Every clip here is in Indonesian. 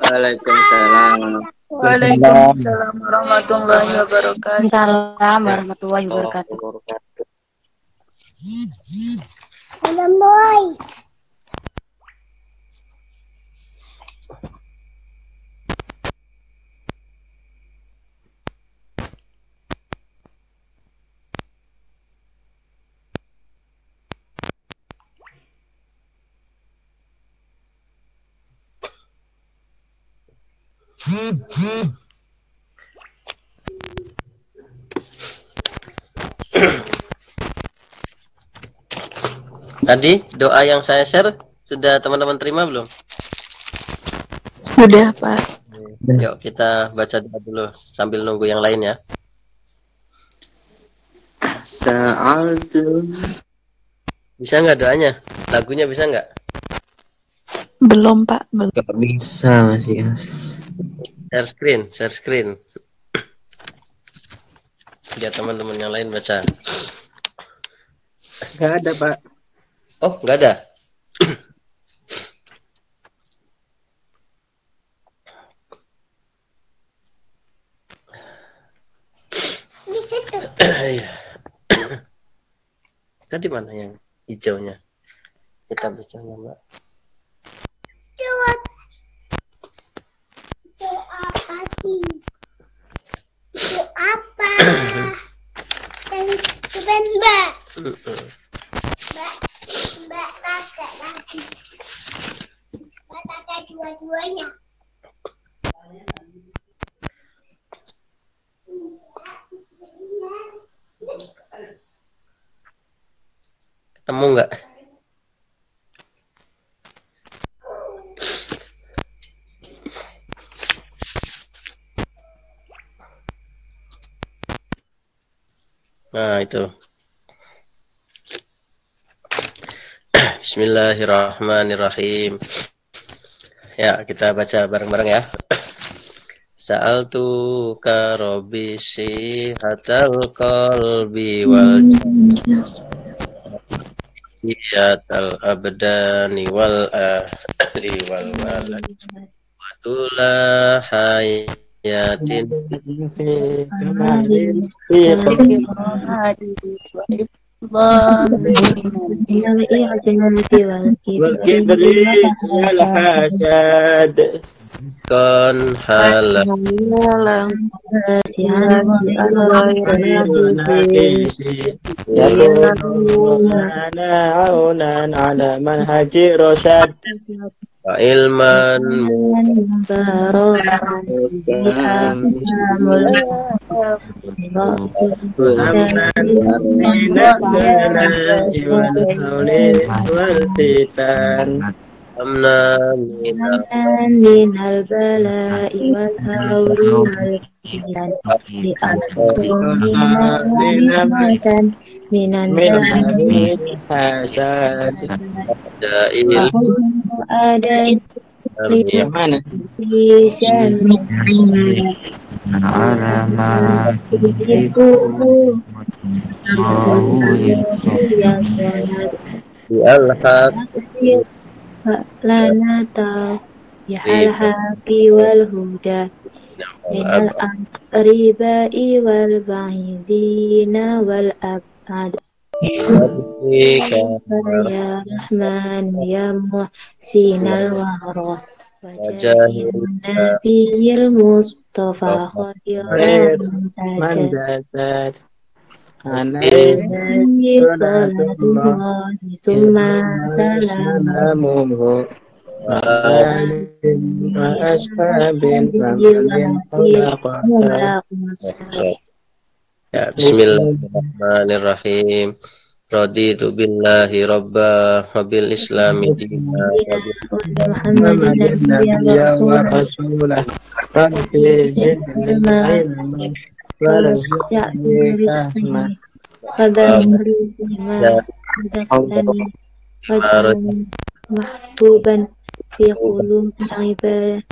Waalaikumsalam. Waalaikumsalam warahmatullahi wabarakatuh. Waalaikumsalam warahmatullahi wabarakatuh. Salam boy. Tadi doa yang saya share sudah teman-teman terima belum? Sudah, Pak. Yuk kita baca doa dulu sambil nunggu yang lain ya. Sa'altu. Bisa nggak doanya? Lagunya bisa nggak? Belum, Pak. Belum. Gak bisa masih. Share screen. Biar teman-teman yang lain baca. Nggak ada, Pak. Oh, nggak ada. Tadi mana yang hijaunya? Kita bacanya, Mbak. Itu apa sih? Itu apa? Ben, Mbak. Mbak Tata lagi. Mbak Tata dua-duanya. Ketemu nggak? Nah, itu. Bismillahirrahmanirrahim. Ya, kita baca bareng-bareng ya. Sa'altu ka rabbi sihatal qalbi wal jiyatal abdani wal ahli wal walad wa tula hayatin في كمال والكبر والحسد kon halal يكون لنا عونا على منهج رشد wa ilman من البلاء والحول والفتن amnan من البلاء والهول والفتن من الحسد dail أدن yang mana? في جميع di al-haq lana ya al-haqi wal huda min al-qaribai wal ba'idina wal abad ya Rahman ya Muhsinal wara wajahil nabiyil Mustafa khairan من saja زاد عليه salatullahi summa salamuhu وآل وأصحاب ومن خلق Ya, bismillahirrahmanirrahim. Raditu billahi rabba wa bil islami dina محمد النبي ورسوله رب زدني علما وارزقني فهما محبوبا في قلوب عبادك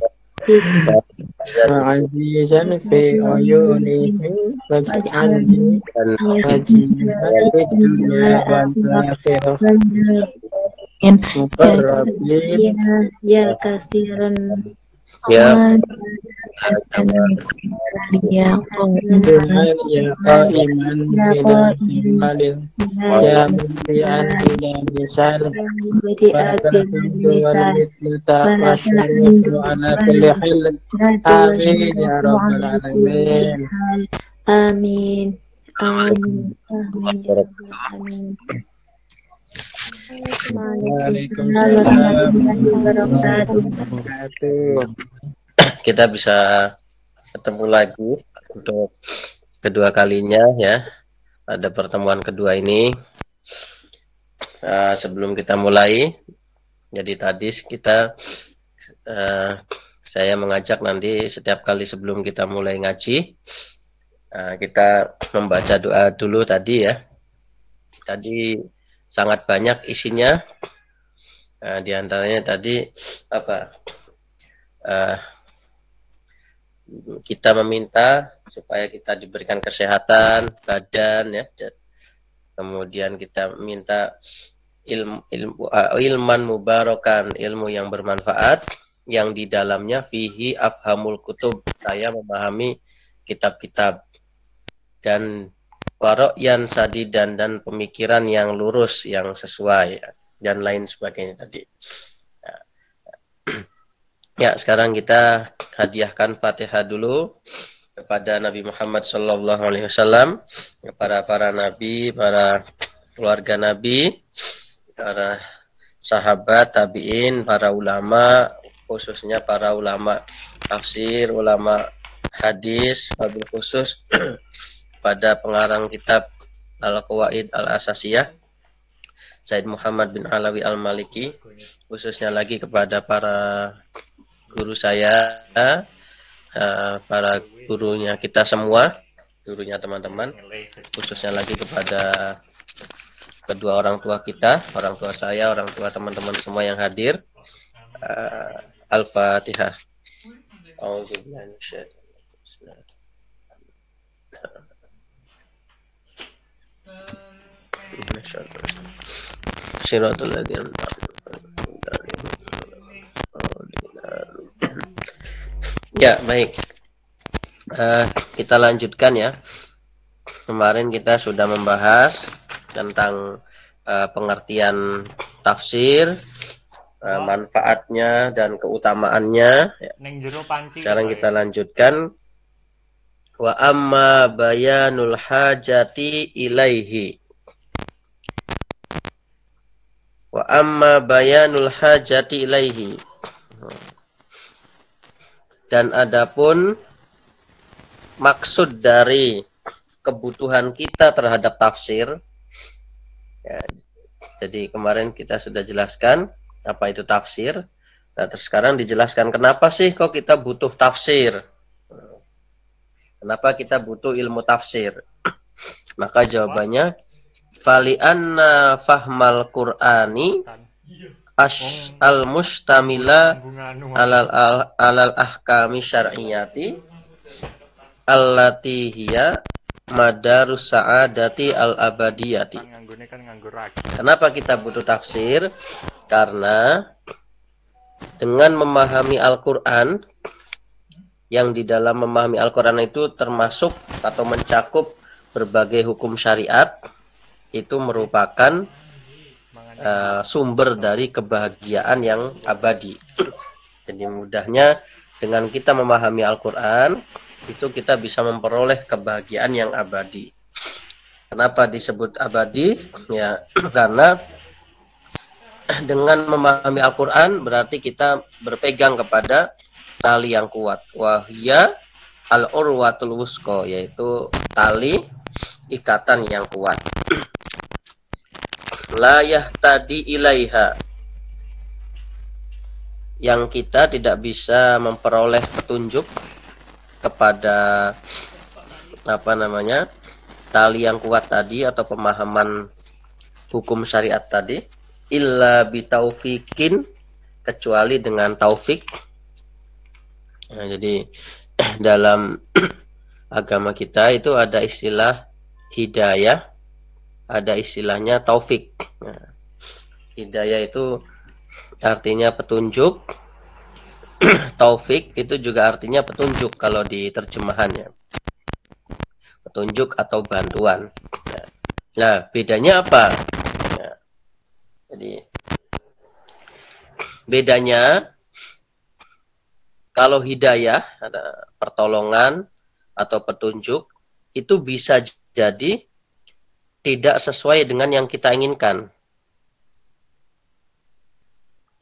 وعزيزا في عيونهم واجعلني وجيها في الدنيا والآخرة مقربين ya kasiran Ya Ya Tuhan ya qaiman bila simalil ya mumtian bila misal Walakindu walmitluta wasyarufu ala kulli hil. Amin ya rabbal alamin. Amin. Amin. Amin ya rabbal alamin. Waalaikumsalam warahmatullahi wabarakatuh. kita bisa ketemu lagi untuk kedua kalinya ya, pada pertemuan kedua ini. Sebelum kita mulai, jadi tadi saya mengajak nanti setiap kali sebelum kita mulai ngaji, kita membaca doa dulu tadi ya. Tadi sangat banyak isinya, di antaranya tadi kita meminta supaya kita diberikan kesehatan badan ya. Kemudian kita minta ilman mubarakan, ilmu yang bermanfaat, yang di dalamnya fihi afhamul kutub, saya memahami kitab-kitab, dan warokyan sadidan, dan pemikiran yang lurus, yang sesuai, dan lain sebagainya tadi. Ya, sekarang kita hadiahkan Fatihah dulu kepada Nabi Muhammad SAW, kepada para nabi, para keluarga Nabi, para sahabat, tabi'in, para ulama, khususnya para ulama tafsir, ulama hadis, wabil khusus pada pengarang kitab Al-Qawaid Al-Asasiyah, Said Muhammad bin Alawi Al-Maliki, khususnya lagi kepada para guru saya, para gurunya kita semua, gurunya teman-teman, khususnya lagi kepada kedua orang tua kita, orang tua saya, orang tua teman-teman semua yang hadir. Al-Fatihah. Ya, baik. Kita lanjutkan ya. Kemarin kita sudah membahas tentang pengertian tafsir, manfaatnya dan keutamaannya. Sekarang kita lanjutkan. Wa amma bayanul hajati ilaihi. Wa amma bayanul hajati ilaihi. Dan adapun maksud dari kebutuhan kita terhadap tafsir, ya, jadi kemarin kita sudah jelaskan apa itu tafsir. Nah, terus sekarang dijelaskan kenapa sih kok kita butuh tafsir, kenapa kita butuh ilmu tafsir. Maka jawabannya fali anna fahmal qur'ani al mustamila alal ahkami syar'iyati allati hiya madarus sa'adati al abadiyati. Kenapa kita butuh tafsir? Karena dengan memahami Al-Qur'an, yang di dalam memahami Al-Qur'an itu termasuk atau mencakup berbagai hukum syariat, itu merupakan sumber dari kebahagiaan yang abadi. Jadi mudahnya, dengan kita memahami Al-Quran, itu kita bisa memperoleh kebahagiaan yang abadi. Kenapa disebut abadi? Ya, karena dengan memahami Al-Quran berarti kita berpegang kepada tali yang kuat. Wahya al-urwatul wusqa, yaitu tali ikatan yang kuat. La yahtadi ilaiha, yang kita tidak bisa memperoleh petunjuk kepada tali yang kuat tadi atau pemahaman hukum syariat tadi, illa bitaufikin, kecuali dengan taufik. Nah, jadi dalam agama kita itu ada istilah hidayah, ada istilahnya taufik. Nah, hidayah itu artinya petunjuk, taufik itu juga artinya petunjuk kalau di terjemahannya. Petunjuk atau bantuan. Nah, bedanya apa? Ya. Jadi bedanya kalau hidayah, ada pertolongan atau petunjuk, itu bisa jadi tidak sesuai dengan yang kita inginkan.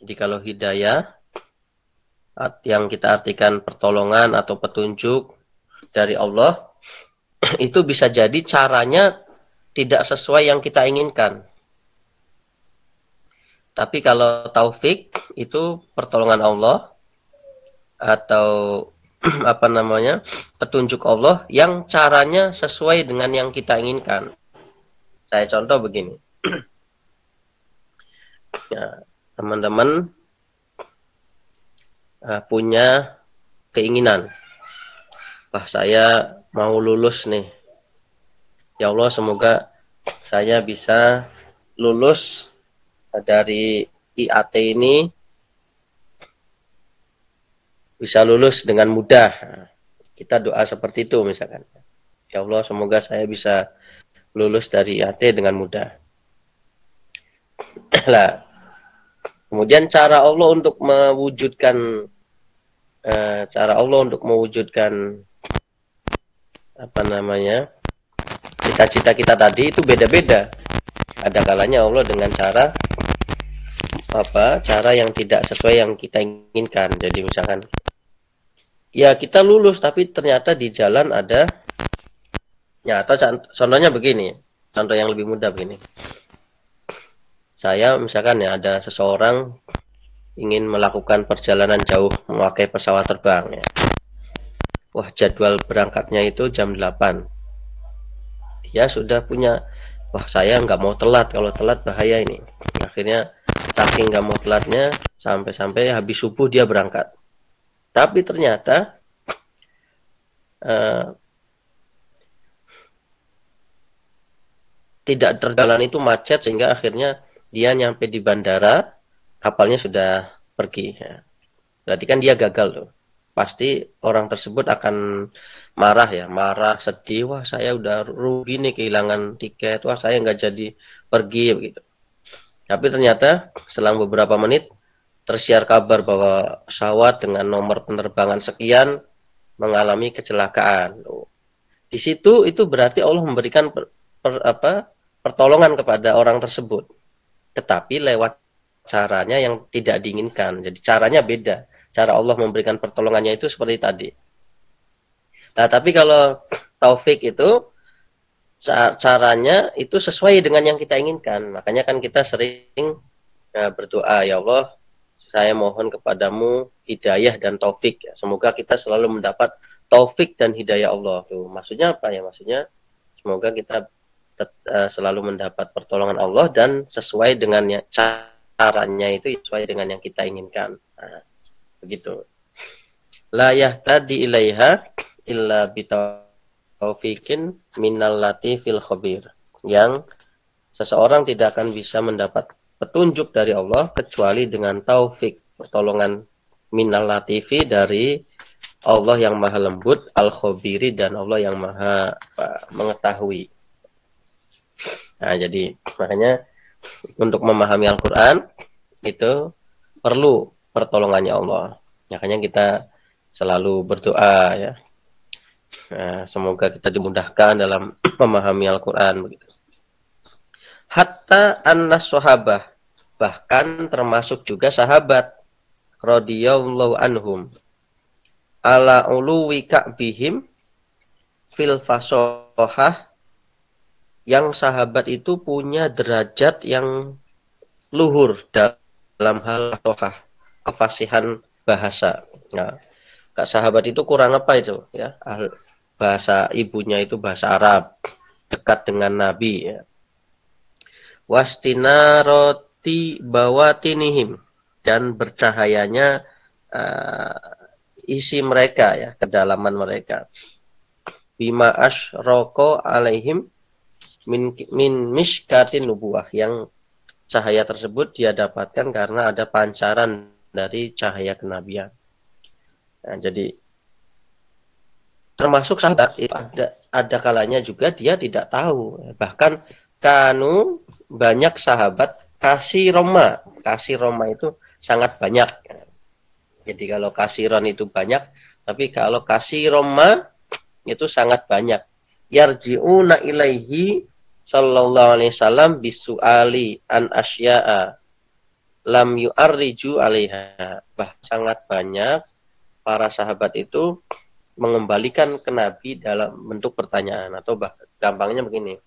Jadi kalau hidayah, yang kita artikan pertolongan atau petunjuk dari Allah, itu bisa jadi caranya tidak sesuai yang kita inginkan. Tapi kalau taufik itu pertolongan Allah atau petunjuk Allah yang caranya sesuai dengan yang kita inginkan. Saya contoh begini. Ya, teman-teman punya keinginan, saya mau lulus nih. Ya Allah, semoga saya bisa lulus dari IAT ini, bisa lulus dengan mudah. Kita doa seperti itu misalkan. Ya Allah, semoga saya bisa lulus dari IAT dengan mudah. Lah, kemudian cara Allah untuk mewujudkan cita-cita kita tadi itu beda-beda. Ada kalanya Allah dengan cara yang tidak sesuai yang kita inginkan. Jadi misalkan ya kita lulus tapi ternyata di jalan ada, ya, atau contohnya begini, contoh yang lebih mudah begini. Saya misalkan ya ada seseorang ingin melakukan perjalanan jauh memakai pesawat terbang ya. Wah, jadwal berangkatnya itu jam 8. Dia sudah punya, wah saya nggak mau telat, kalau telat bahaya ini. Akhirnya saking nggak mau telatnya, sampai habis subuh dia berangkat. Tapi ternyata tidak terjalan itu macet, sehingga akhirnya dia nyampe di bandara, kapalnya sudah pergi. Ya. Berarti kan dia gagal tuh. Pasti orang tersebut akan marah, sedih. Wah, saya udah rugi nih kehilangan tiket. Wah, saya nggak jadi pergi begitu. Tapi ternyata selang beberapa menit tersiar kabar bahwa pesawat dengan nomor penerbangan sekian mengalami kecelakaan. Di situ itu berarti Allah memberikan pertolongan kepada orang tersebut. Tetapi lewat caranya yang tidak diinginkan. Jadi caranya beda. Cara Allah memberikan pertolongannya itu seperti tadi. Nah, tapi kalau taufik itu caranya itu sesuai dengan yang kita inginkan. Makanya kan kita sering berdoa, ya Allah, saya mohon kepadamu hidayah dan taufik. Semoga kita selalu mendapat taufik dan hidayah Allah. Tuh, maksudnya apa ya? Maksudnya semoga kita selalu mendapat pertolongan Allah dan sesuai dengan caranya itu sesuai dengan yang kita inginkan. Nah, begitu. La yahtadi ilaiha illa bitaufikin minal latifil khabir. Yang seseorang tidak akan bisa mendapat petunjuk dari Allah kecuali dengan taufik, pertolongan minal latifi dari Allah yang maha lembut, al-khabiri, dan Allah yang maha mengetahui. Nah, jadi makanya untuk memahami Al-Quran itu perlu pertolongannya Allah. Makanya kita selalu berdoa ya. Nah, semoga kita dimudahkan dalam memahami Al-Quran begitu. Hatta annas sahabah, bahkan termasuk juga sahabat radhiyallahu anhum, ala uluwi ka'bihim fil fasohah, yang sahabat itu punya derajat yang luhur dalam hal fasohah, kefasihan bahasa. Nah, sahabat itu kurang apa itu ya? Bahasa ibunya itu bahasa Arab, dekat dengan Nabi ya. Wastinaroti bawatinihim, dan bercahayanya isi mereka ya, kedalaman mereka. Bima asyroko alaihim min mishkatin nubuwah, yang cahaya tersebut dia dapatkan karena ada pancaran dari cahaya kenabian. Nah, jadi termasuk sahabat itu ada kalanya juga dia tidak tahu. Bahkan kanu banyak sahabat kasih Roma itu sangat banyak. Jadi kalau kasiron itu banyak, tapi kalau kasih Roma itu sangat banyak. Yarji'una ilaihi sallallahu alaihi wasallam bisuali an asya'a lam yu'arriju alaiha. Sangat banyak para sahabat itu mengembalikan ke Nabi dalam bentuk pertanyaan, atau gampangnya begini.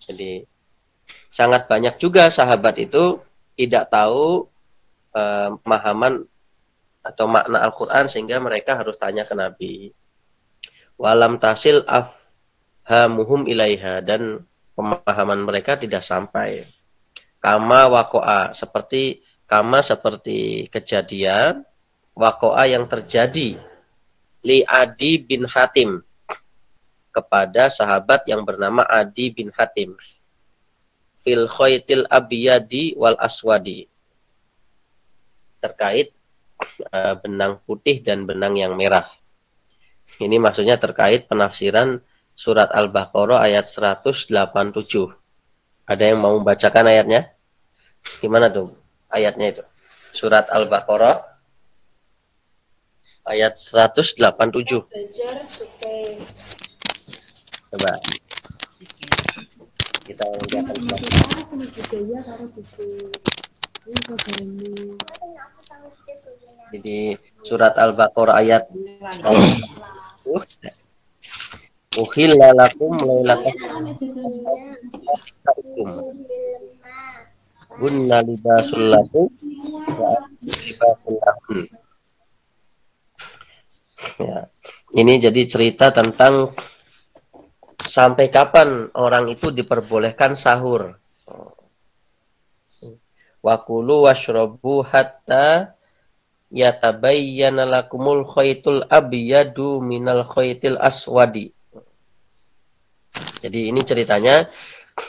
Jadi sangat banyak juga sahabat itu tidak tahu pemahaman atau makna Al-Quran sehingga mereka harus tanya ke Nabi. Walam tasil afhamuhum ilaiha, dan pemahaman mereka tidak sampai. Kama wako'a, seperti kejadian wako'a yang terjadi li Adi bin Hatim, kepada sahabat yang bernama Adi bin Hatim, fil khaytil abiyadi wal aswadi, terkait benang putih dan benang yang merah. Ini maksudnya terkait penafsiran surat Al-Baqarah ayat 187. Ada yang mau membacakan ayatnya? Gimana tuh ayatnya itu? Surat Al-Baqarah ayat 187. Coba. Kita akan jadi surat Al-Baqarah ayat Uhilla lakum lailatan hunna libasul lakum wa libasul lahum. Ya. Ini jadi cerita tentang sampai kapan orang itu diperbolehkan sahur. Wa kulu washrabu hatta yatabayyana lakumul khaytul abyadu minal khaytil aswadi. Jadi ini ceritanya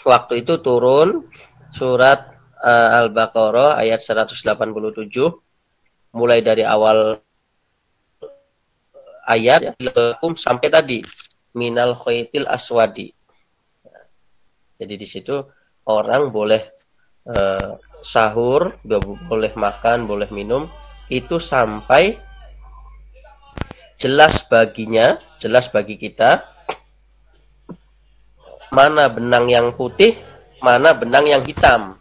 waktu itu turun surat Al-Baqarah ayat 187 mulai dari awal ayat sampai tadi minal khaytil aswadi. Jadi di situ orang boleh sahur, boleh makan, boleh minum, itu sampai jelas bagi kita mana benang yang putih, mana benang yang hitam.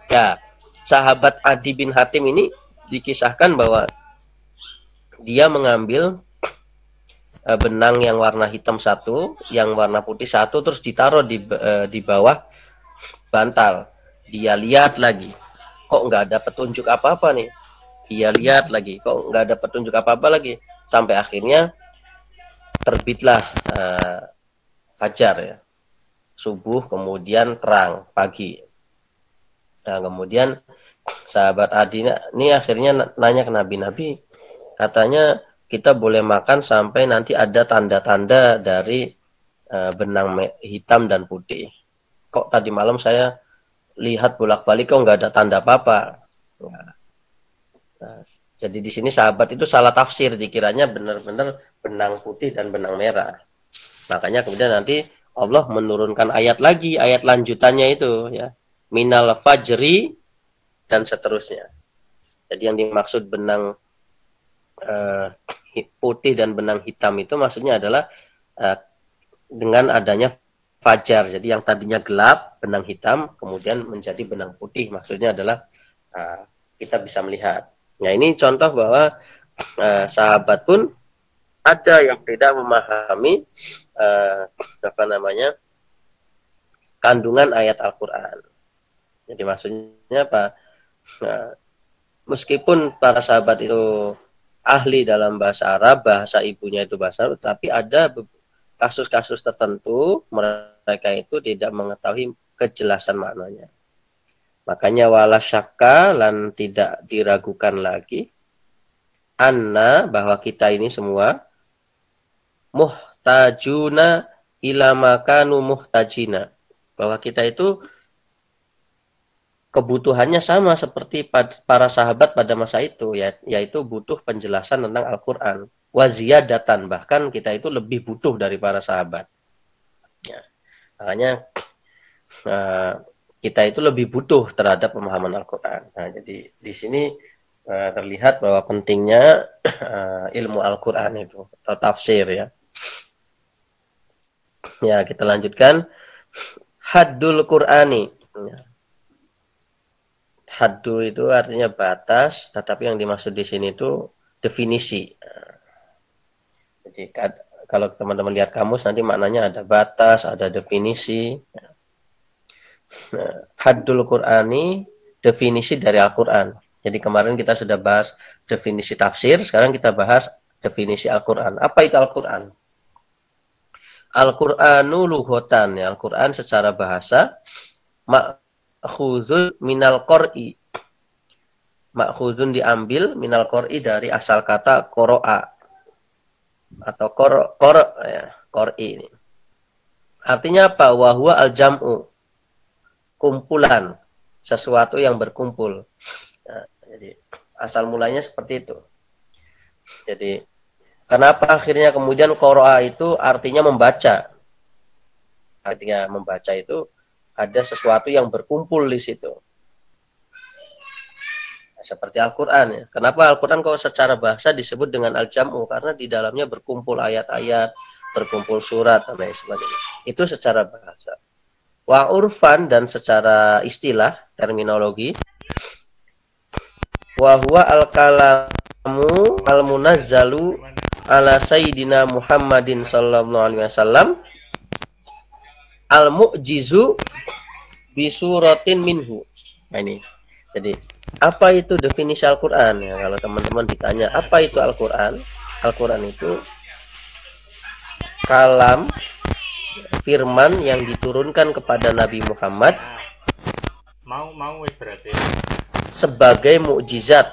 Ya, sahabat Adi bin Hatim ini dikisahkan bahwa dia mengambil benang yang warna hitam satu, yang warna putih satu, terus ditaruh di bawah bantal. Dia lihat lagi, kok nggak ada petunjuk apa-apa nih. Dia lihat lagi, kok nggak ada petunjuk apa-apa lagi. Sampai akhirnya terbitlah fajar ya. Subuh, kemudian terang pagi. Nah, kemudian sahabat Adi ini akhirnya nanya ke Nabi, katanya kita boleh makan sampai nanti ada tanda-tanda dari benang hitam dan putih. Kok tadi malam saya lihat bolak-balik kok nggak ada tanda apa-apa. Nah, jadi di sini sahabat itu salah tafsir, dikiranya benar-benar benang putih dan benang merah. Makanya kemudian nanti Allah menurunkan ayat lagi, ayat lanjutannya itu ya. Minal fajri dan seterusnya. Jadi yang dimaksud benang putih dan benang hitam itu maksudnya adalah dengan adanya fajar. Jadi yang tadinya gelap, benang hitam, kemudian menjadi benang putih. Maksudnya adalah kita bisa melihat. Nah ini contoh bahwa sahabat pun ada yang tidak memahami kandungan ayat Al-Quran. Jadi maksudnya apa? Nah, meskipun para sahabat itu ahli dalam bahasa Arab, bahasa ibunya itu bahasa Arab, tapi ada kasus-kasus tertentu mereka itu tidak mengetahui kejelasan maknanya. Makanya wala syakka, lan tidak diragukan lagi, anna, bahwa kita ini semua muhtajuna ila makanu muhtajina, bahwa kita itu kebutuhannya sama seperti para sahabat pada masa itu, yaitu butuh penjelasan tentang Al-Quran. Waziyadatan, bahkan kita itu lebih butuh dari para sahabat. Ya. Makanya kita itu lebih butuh terhadap pemahaman Al-Quran. Nah, jadi di sini terlihat bahwa pentingnya ilmu Al-Quran itu, atau tafsir ya. Ya, kita lanjutkan. Haddul Qur'ani. Haddu itu artinya batas, tetapi yang dimaksud di sini itu definisi. Jadi kalau teman-teman lihat kamus nanti maknanya ada batas, ada definisi. Haddul Qur'ani, definisi dari Al-Quran. Jadi kemarin kita sudah bahas definisi tafsir, sekarang kita bahas definisi Al-Quran. Apa itu Al-Quran? Al-Qur'anu lughatan, ya, Al-Quran secara bahasa ma'khuzun minal qur'i. Ma'khuzun diambil minal qur'i dari asal kata qoro'a atau qur'i ini. Artinya apa? Wa huwa al-jam'u, kumpulan, sesuatu yang berkumpul. Nah, jadi asal mulanya seperti itu. Jadi kenapa akhirnya kemudian qoro'a itu artinya membaca? Artinya membaca itu ada sesuatu yang berkumpul di situ. Nah, seperti Al-Quran ya. Kenapa Al-Quran kok secara bahasa disebut dengan al-jam'u? Karena di dalamnya berkumpul ayat-ayat, berkumpul surat dan lain sebagainya. Itu secara bahasa. Wa urfan, dan secara istilah, terminologi, wa huwa al-kalamu al-munazzalu ala sayyidina Muhammadin sallallahu alaihi wasallam al-mu'jizu bisuratin minhu. Nah ini. Jadi, apa itu definisi Al-Qur'an? Ya, kalau teman-teman ditanya, apa itu Al-Qur'an? Al-Qur'an itu kalam, firman yang diturunkan kepada Nabi Muhammad berarti sebagai mukjizat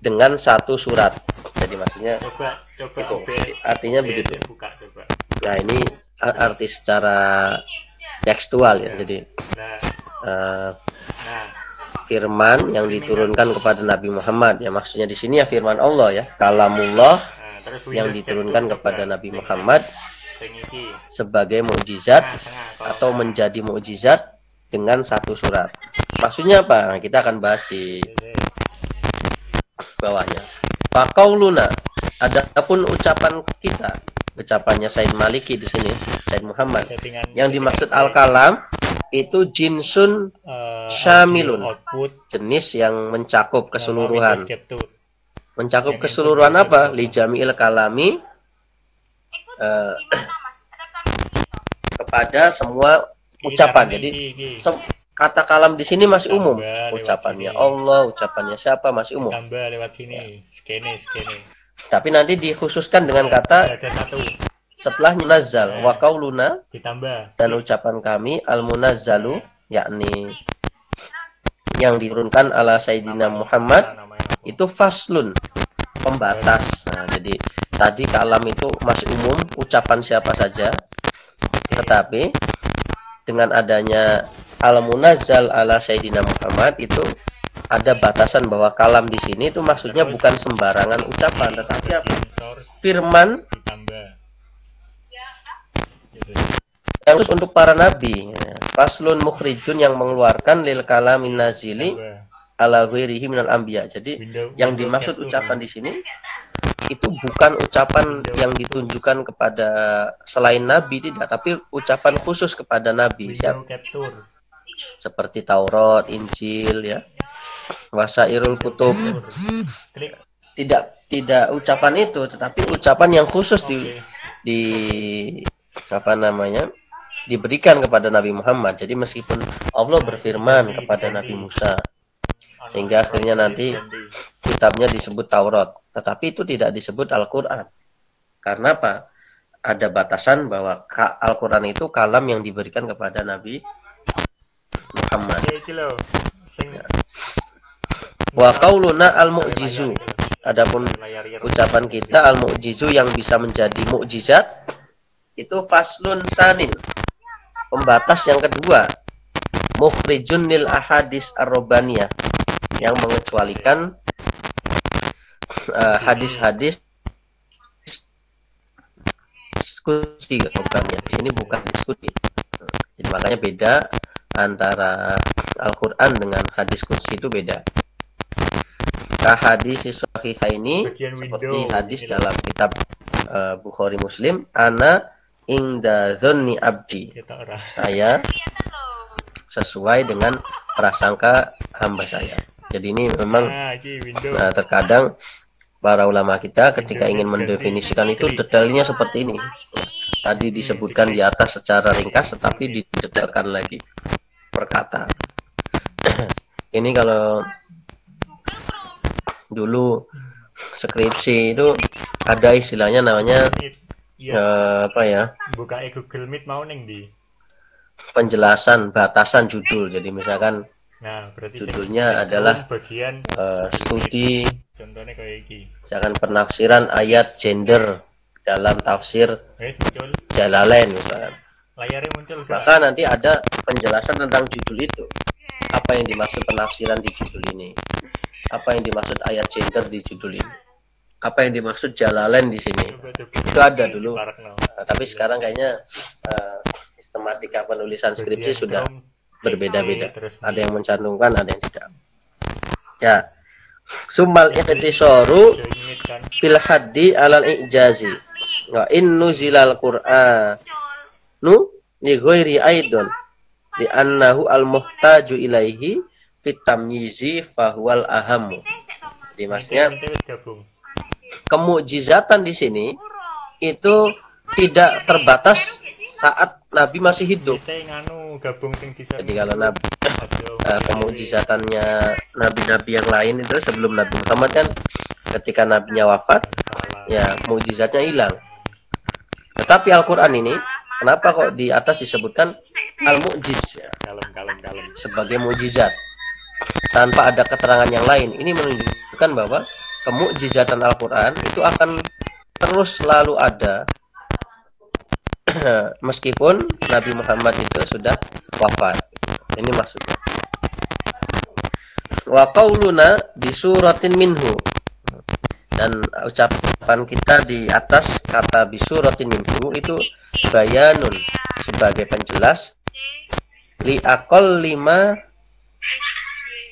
dengan satu surat. Jadi maksudnya coba itu artinya begitu. Nah, ini arti secara tekstual ya. Jadi firman yang diturunkan kepada Nabi Muhammad, ya maksudnya di sini ya firman Allah ya, kalamullah yang diturunkan kepada Nabi Muhammad sebagai mukjizat atau menjadi mukjizat dengan satu surat. Maksudnya apa? Nah, kita akan bahas di bawahnya. Faqauluna, adapun ucapan kita, ucapannya Said Maliki di sini, Said Muhammad, yang dimaksud al-kalam itu jinsun syamilun, jenis yang mencakup keseluruhan. Mencakup keseluruhan apa? Li jami'il kalami, kepada semua ucapan. Jadi kata kalam di sini masih umum. Ucapannya Allah, ucapannya siapa masih umum. Tapi nanti dikhususkan dengan kata setelah munazzal wa qauluna, dan ucapan kami al-munazzalu, yakni yang diturunkan ala Sayyidina Muhammad, itu faslun, pembatas. Nah, jadi tadi kalam itu masih umum, ucapan siapa saja. Tetapi dengan adanya al-munazzal ala Sayyidina Muhammad itu ada batasan bahwa kalam di sini itu maksudnya bukan sembarangan ucapan, tetapi apa? Firman yang khusus untuk para nabi. Faslun mukhrijun, yang mengeluarkan lil kalamin nazili ala ghairihi minal anbiya. Jadi yang dimaksud ucapan di sini itu bukan ucapan yang ditunjukkan kepada selain nabi, tidak, tapi ucapan khusus kepada nabi. Seperti Taurat, Injil ya. Wasairul kutub. Tidak ucapan itu, tetapi ucapan yang khusus diberikan kepada Nabi Muhammad. Jadi meskipun Allah berfirman kepada Nabi Musa, sehingga akhirnya nanti kitabnya disebut Taurat, tetapi itu tidak disebut Al-Quran. Karena apa? Ada batasan bahwa Al-Quran itu kalam yang diberikan kepada Nabi Muhammad. Wa qauluna al-mu'jizu, adapun ucapan kita al-mu'jizu yang bisa menjadi mukjizat, itu faslun sanin, pembatas yang kedua. mukhrijun lil ahadis ar-rabbaniyah, yang mengecualikan hadis-hadis diskusi rabbaniyah. Di sini bukan diskusi. Jadi makanya beda antara Al-Qur'an dengan hadis kursi itu beda. Hadis sahihaini seperti hadis dalam kitab Bukhari Muslim, ana inda dzanni abdi, saya sesuai dengan prasangka hamba saya. Jadi ini memang terkadang para ulama kita ketika ingin mendefinisikan itu detailnya seperti ini. Tadi disebutkan di atas secara ringkas, tetapi didetailkan lagi perkataan. Ini kalau dulu skripsi itu ada istilahnya namanya apa ya? Buka Google Meet mau neng di penjelasan batasan judul. Jadi misalkan judulnya adalah bagian studi contohnya kayak iki. Misalkan penafsiran ayat gender dalam tafsir Jalalain misalkan. Layarnya muncul. Maka nanti ada penjelasan tentang judul itu. Apa yang dimaksud penafsiran di judul ini? Apa yang dimaksud ayat gender di judul ini? Apa yang dimaksud Jalalain di sini? Itu ada dulu. Tapi sekarang kayaknya sistematika penulisan skripsi sudah berbeda-beda. Ada yang mencantumkan, ada yang tidak. Ya. Sumal ikhtisaru fil haddi alal ijazi. Wa in nuzilal Qur'anu li ghairi aidon li annahu al muhtaju ilaihi fit tamyizi fahuwal ahamu. Jadi maksudnya kemukjizatan di sini itu tidak terbatas saat Nabi masih hidup. Jadi kalau Nabi kemukjizatannya nabi-nabi yang lain itu sebelum Nabi Muhammad kan ketika nabinya wafat ya mukjizatnya hilang. Tetapi Al-Qur'an ini kenapa kok di atas disebutkan al-mu'jiz ya? Sebagai mukjizat tanpa ada keterangan yang lain. Ini menunjukkan bahwa kemukjizatan Al-Qur'an itu akan terus selalu ada meskipun Nabi Muhammad itu sudah wafat. Ini maksudnya. Wa qauluna bi suratin minhu, dan ucapan kita di atas kata bi suratin minhu itu bayanun sebagai penjelas li aqall lima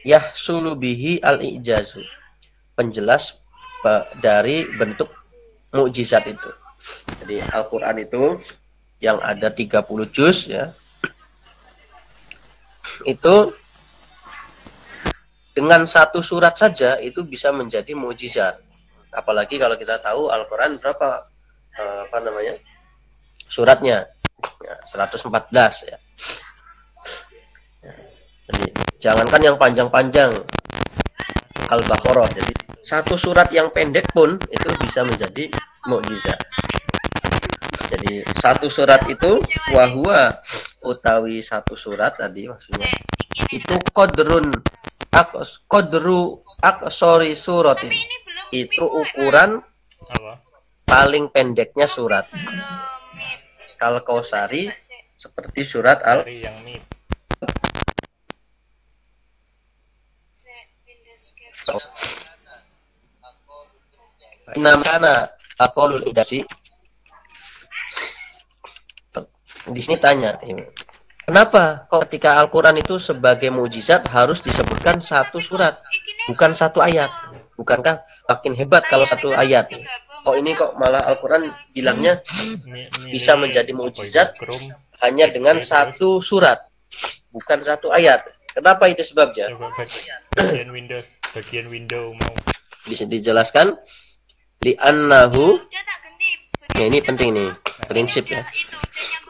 yahsulu bihi al-ijazu, penjelas dari bentuk mukjizat itu. Jadi Al-Qur'an itu yang ada 30 juz ya. Itu dengan satu surat saja itu bisa menjadi mukjizat. Apalagi kalau kita tahu Al-Qur'an berapa suratnya? Ya, 114 ya. Jadi jangankan yang panjang-panjang Al-Baqarah. Jadi satu surat yang pendek pun itu bisa menjadi mukjizat. Jadi satu surat itu wahwa utawi satu surat tadi maksudnya itu qadru aqsari suratin, itu ukuran paling pendeknya surat. Kal Kausari seperti surat al namanya aqalul idasi. Di sini tanya, kenapa kok ketika Al-Qur'an itu sebagai mukjizat harus disebutkan satu surat, bukan satu ayat? Bukankah makin hebat kalau satu ayat? Kok ini kok malah Al-Qur'an bilangnya bisa menjadi mukjizat hanya dengan satu surat, bukan satu ayat? Kenapa itu sebabnya? Bagian window mau. Bisa dijelaskan? Li'annahu, nah ini penting nih, prinsip ya.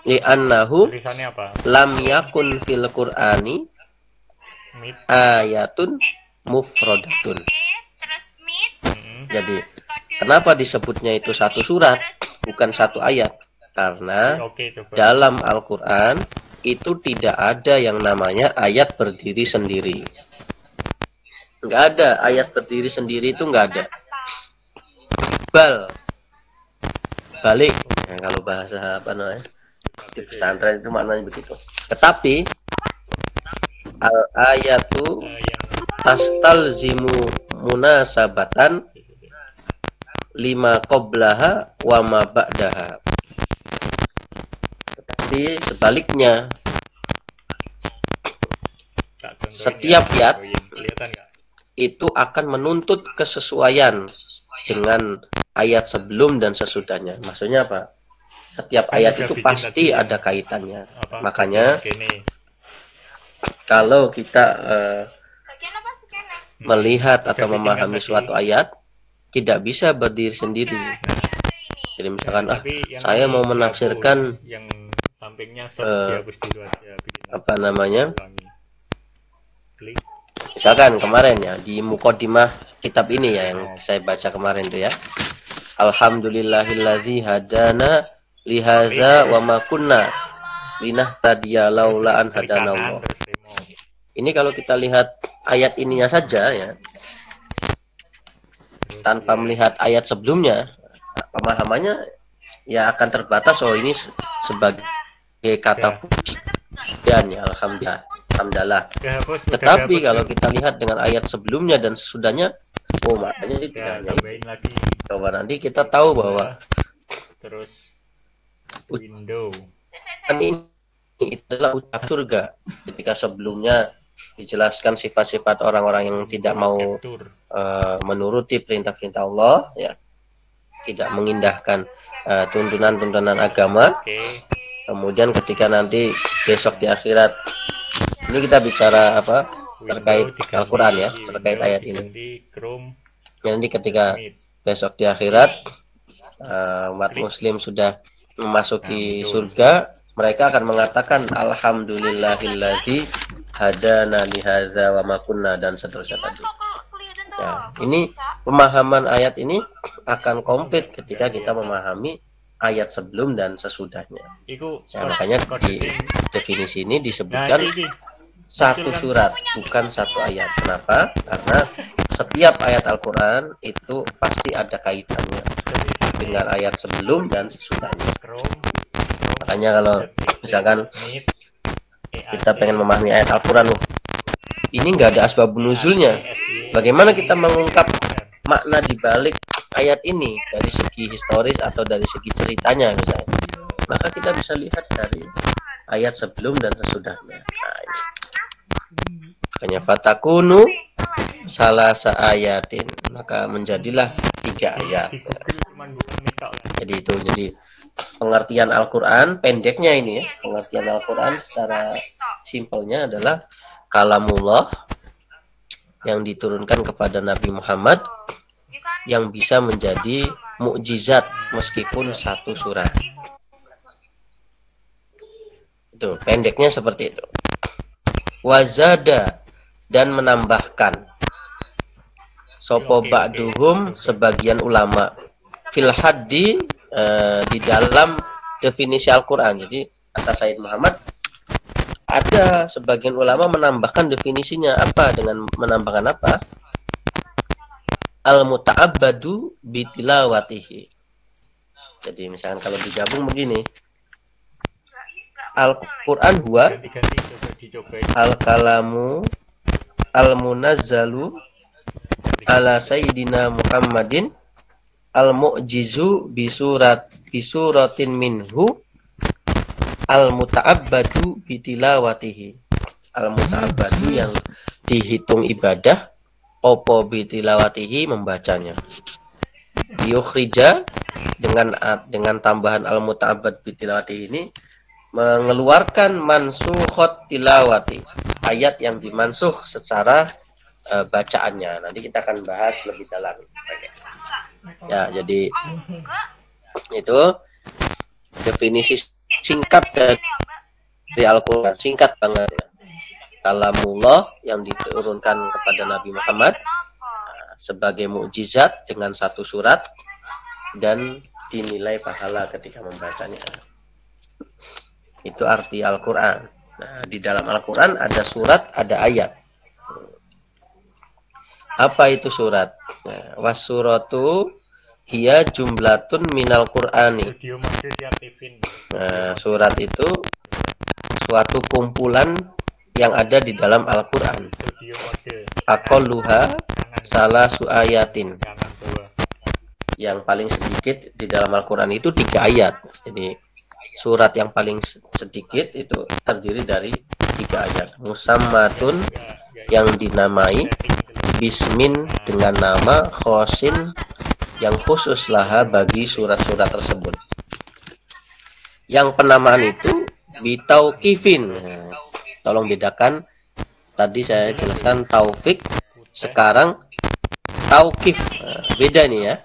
Li'annahu lam yakun fil Qur'ani ayatun mufradatun. Jadi kenapa disebutnya itu satu surat bukan satu ayat? Karena dalam Al-Qur'an itu tidak ada yang namanya ayat berdiri sendiri. Enggak ada ayat berdiri sendiri, itu enggak ada. Balik. Nah, kalau bahasa apa namanya? Di pesantren itu maknanya begitu. Tetapi Al-ayatu yang tastalzimu munasabatan lima qablaha wa ma ba'daha. Tetapi sebaliknya, tak contohin setiap ya, ayat kelihatan nggak? itu akan menuntut kesesuaian dengan ayat sebelum dan sesudahnya. Maksudnya apa? Setiap Kan ayat udah itu bikin pasti tadi ada kaitannya. apa? Makanya Gini. kalau kita melihat Udah atau bikin memahami kan tadi. suatu ayat, tidak bisa berdiri sendiri. Jadi misalkan, Tapi yang saya mau dihapus, menafsirkan yang sampingnya dihapus dulu aja, bikin apa namanya? ulangi. Klik. Misalkan kemarin ya di muqaddimah kitab ini ya yang saya baca kemarin tuh ya. Alhamdulillahillazi hadana lihaza wa ma kunna linahtadiya laula an Klik kanan, hadanallah. terus remove. Ini kalau kita lihat ayat ininya saja ya, Terus tanpa ya, melihat ayat sebelumnya, pemahamannya ya akan terbatas. Oh, ini sebagai kata pujian ya, alhamdulillah. kehapus, udah Tetapi dihapus, kalau tuh. kita lihat dengan ayat sebelumnya dan sesudahnya, oh maknanya tidak Ya, hanya itu. tambahin lagi. Coba nanti kita tahu bahwa Terus window. ini itulah ucap surga. Ketika sebelumnya dijelaskan sifat-sifat orang-orang yang tidak mau Capture. menuruti perintah-perintah Allah, ya, tidak mengindahkan tuntunan-tuntunan agama. Oke. Kemudian ketika nanti besok di akhirat, ini kita bicara apa terkait Window diganti, Al-Quran ya, terkait window ayat ini. diganti Chrome Nanti ketika Meet. besok di akhirat umat muslim sudah memasuki surga, mereka akan mengatakan alhamdulillahillazi hadana lihaza wa ma kunna dan seterusnya tadi. Ya, ini pemahaman ayat ini akan komplit ketika kita memahami ayat sebelum dan sesudahnya. Iku Ya, makanya di definisi ini Nah, disebutkan ini satu surat, bukan satu ayat. Kenapa? Karena setiap ayat Al-Quran itu pasti ada kaitannya dengan ayat sebelum dan sesudahnya. Chrome, Makanya kalau misalkan Meet, kita pengen memahami ayat Al-Quran, ini nggak ada asbabun nuzulnya. Bagaimana kita mengungkap makna di balik ayat ini dari segi historis atau dari segi ceritanya misalnya? Maka kita bisa lihat dari ayat sebelum dan sesudahnya. Nah, ini. Makanya fatakunu salah ayatin, maka menjadilah 3 ayat. di Google cuman bukan metal kan. Jadi pengertian Al-Quran pendeknya ini ya, pengertian Al-Quran secara simpelnya adalah kalamullah yang diturunkan kepada Nabi Muhammad yang bisa menjadi mukjizat meskipun satu surat. Itu pendeknya seperti itu. Wazada dan menambahkan sopo ba'duhum sebagian ulama fil haddi di dalam definisi Al-Quran. Jadi kata Said Muhammad, ada sebagian ulama menambahkan definisinya apa, dengan menambahkan apa? Al-muta'abbadu bitilawatihi. Jadi misalkan kalau digabung begini, Al-Quran huwa Ganti-ganti, coba dicobain. al-kalamu al-munazzalu ala sayyidina Muhammadin al-mu'jizu bisuratin minhu al-muta'abbadu bitilawatihi. Al-muta'abbadu yang dihitung ibadah, opo bitilawatihi membacanya. Yukhrija dengan tambahan al-muta'abbad bitilawatihi ini mengeluarkan mansukhot tilawati, ayat yang dimansuh secara bacaannya. Nanti kita akan bahas lebih dalam. Ya, jadi itu definisi singkat dari Al-Quran, singkat banget ya. Kalamullah yang diturunkan kepada Nabi Muhammad sebagai mukjizat dengan satu surat dan dinilai pahala ketika membacanya. Itu arti Al-Quran. Nah, di dalam Al-Quran ada surat, ada ayat. Apa itu surat? Nah, wasuratu hiya jumlatun minal Qur'ani. Video masih diaktifin. Nah, surat itu suatu kumpulan yang ada di dalam Al-Quran. Studio mode. Aqalluha Jangan, salasu ayatin. jangan bawa. Yang paling sedikit di dalam Al-Quran itu 3 ayat. Jadi surat yang paling sedikit itu terdiri dari 3 ayat. Musammatun yang dinamai, bismin dengan nama, khosin yang khusus laha bagi surat-surat tersebut. Yang penamaan itu bitauqifin. Nah, tolong bedakan. Tadi saya jelaskan taufik, sekarang tauqif. Nah, beda nih ya.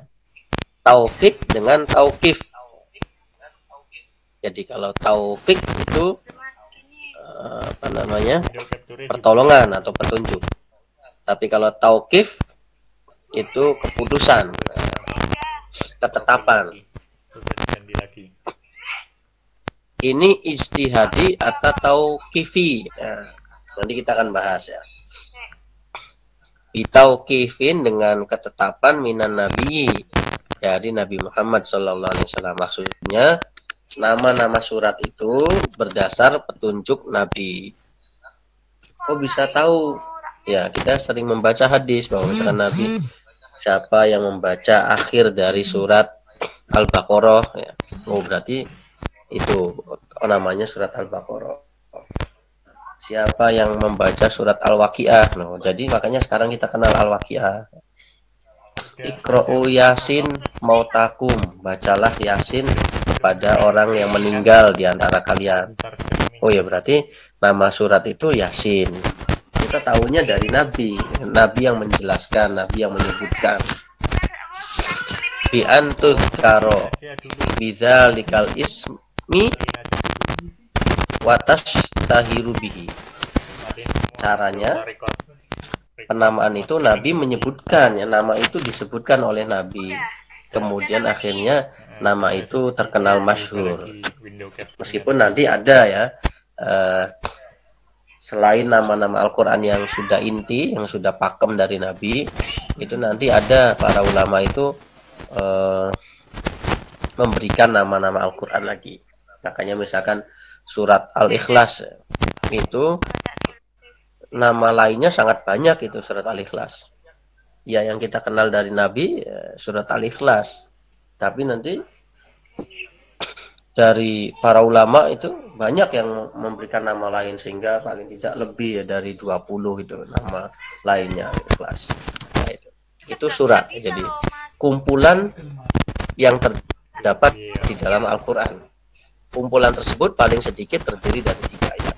Taufik dengan tauqif. Jadi kalau taufik itu pertolongan atau petunjuk. Tapi kalau tauqif itu keputusan, ketetapan. Ini ijtihadi atau tauqifi. Nah, nanti kita akan bahas ya. Bitauqifin dengan ketetapan minan nabi. Jadi Nabi Muhammad SAW, maksudnya nama-nama surat itu berdasar petunjuk Nabi. Kok bisa tahu? Ya, kita sering membaca hadis bahwa misalkan Nabi, siapa yang membaca akhir dari surat Al-Baqarah, ya. Oh, berarti itu namanya surat Al-Baqarah. Siapa yang membaca surat Al-Waqiah? Nah, jadi makanya sekarang kita kenal Al-Waqiah. Iqra'u Yasin mautakum, bacalah Yasin kepada orang yang meninggal di antara kalian. Oh ya, berarti nama surat itu Yasin. Kita tahunya dari Nabi yang menjelaskan, Nabi yang menyebutkan. Bi antuzkaro bizalikal ismi watashtahhiru bihi. Caranya penamaan itu Nabi menyebutkan, ya, nama itu disebutkan oleh Nabi. Kemudian akhirnya nama itu terkenal masyhur. Meskipun nanti ada ya, selain nama-nama Al-Quran yang sudah inti, yang sudah pakem dari Nabi, itu nanti ada para ulama itu memberikan nama-nama Al-Quran lagi. Makanya misalkan surat Al-Ikhlas itu nama lainnya sangat banyak, itu surat Al-Ikhlas. Ya, yang kita kenal dari Nabi surat Al-Ikhlas. Tapi nanti dari para ulama itu banyak yang memberikan nama lain, sehingga paling tidak lebih ya dari 20 itu nama lainnya Al-Ikhlas. Nah, itu surat. Jadi kumpulan yang terdapat di dalam Al-Quran. Kumpulan tersebut paling sedikit terdiri dari 3 ayat.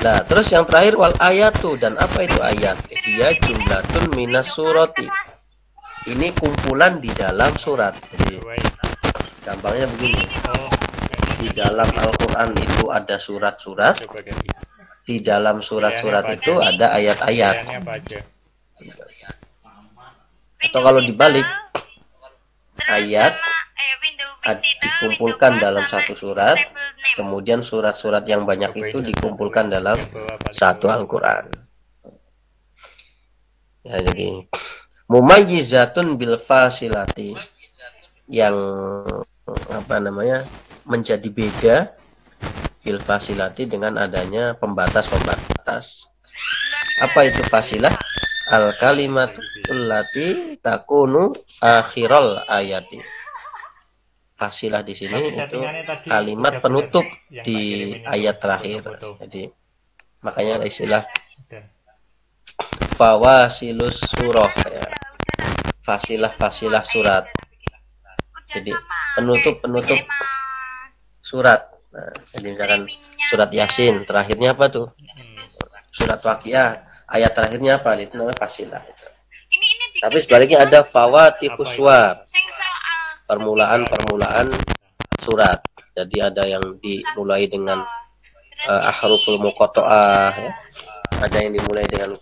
Nah, terus yang terakhir wal ayatu, dan apa itu ayat? Dia jumlatun minas surati. Ini kumpulan di dalam surat. Jadi gampangnya begini. Di dalam Al-Quran itu ada surat-surat. Di dalam surat-surat itu ada ayat-ayat. Atau kalau dibalik, ayat dikumpulkan dalam satu surat, kemudian surat-surat yang banyak itu dikumpulkan dalam satu Al-Quran. Ya, jadi mumayyizatun bil fasilati, yang apa namanya, menjadi beda bil fasilati dengan adanya pembatas-pembatas. Apa itu fasilah? Al kalimatul lati takunu akhiral ayati. Fasilah di sini itu kalimat penutup di ayat terakhir. Jadi makanya ada istilah fawasilus surah, ya. Fasilah surat. Jadi penutup surat. Nah, jadi misalkan surat Yasin terakhirnya apa tuh? Surat Waqiah ayat terakhirnya apa? Itu namanya fasilah. Tapi sebaliknya ada fawatiqus suwar. Permulaan surat. Jadi ada yang dimulai dengan ahruful muqatta'ah, ya. Ada yang dimulai dengan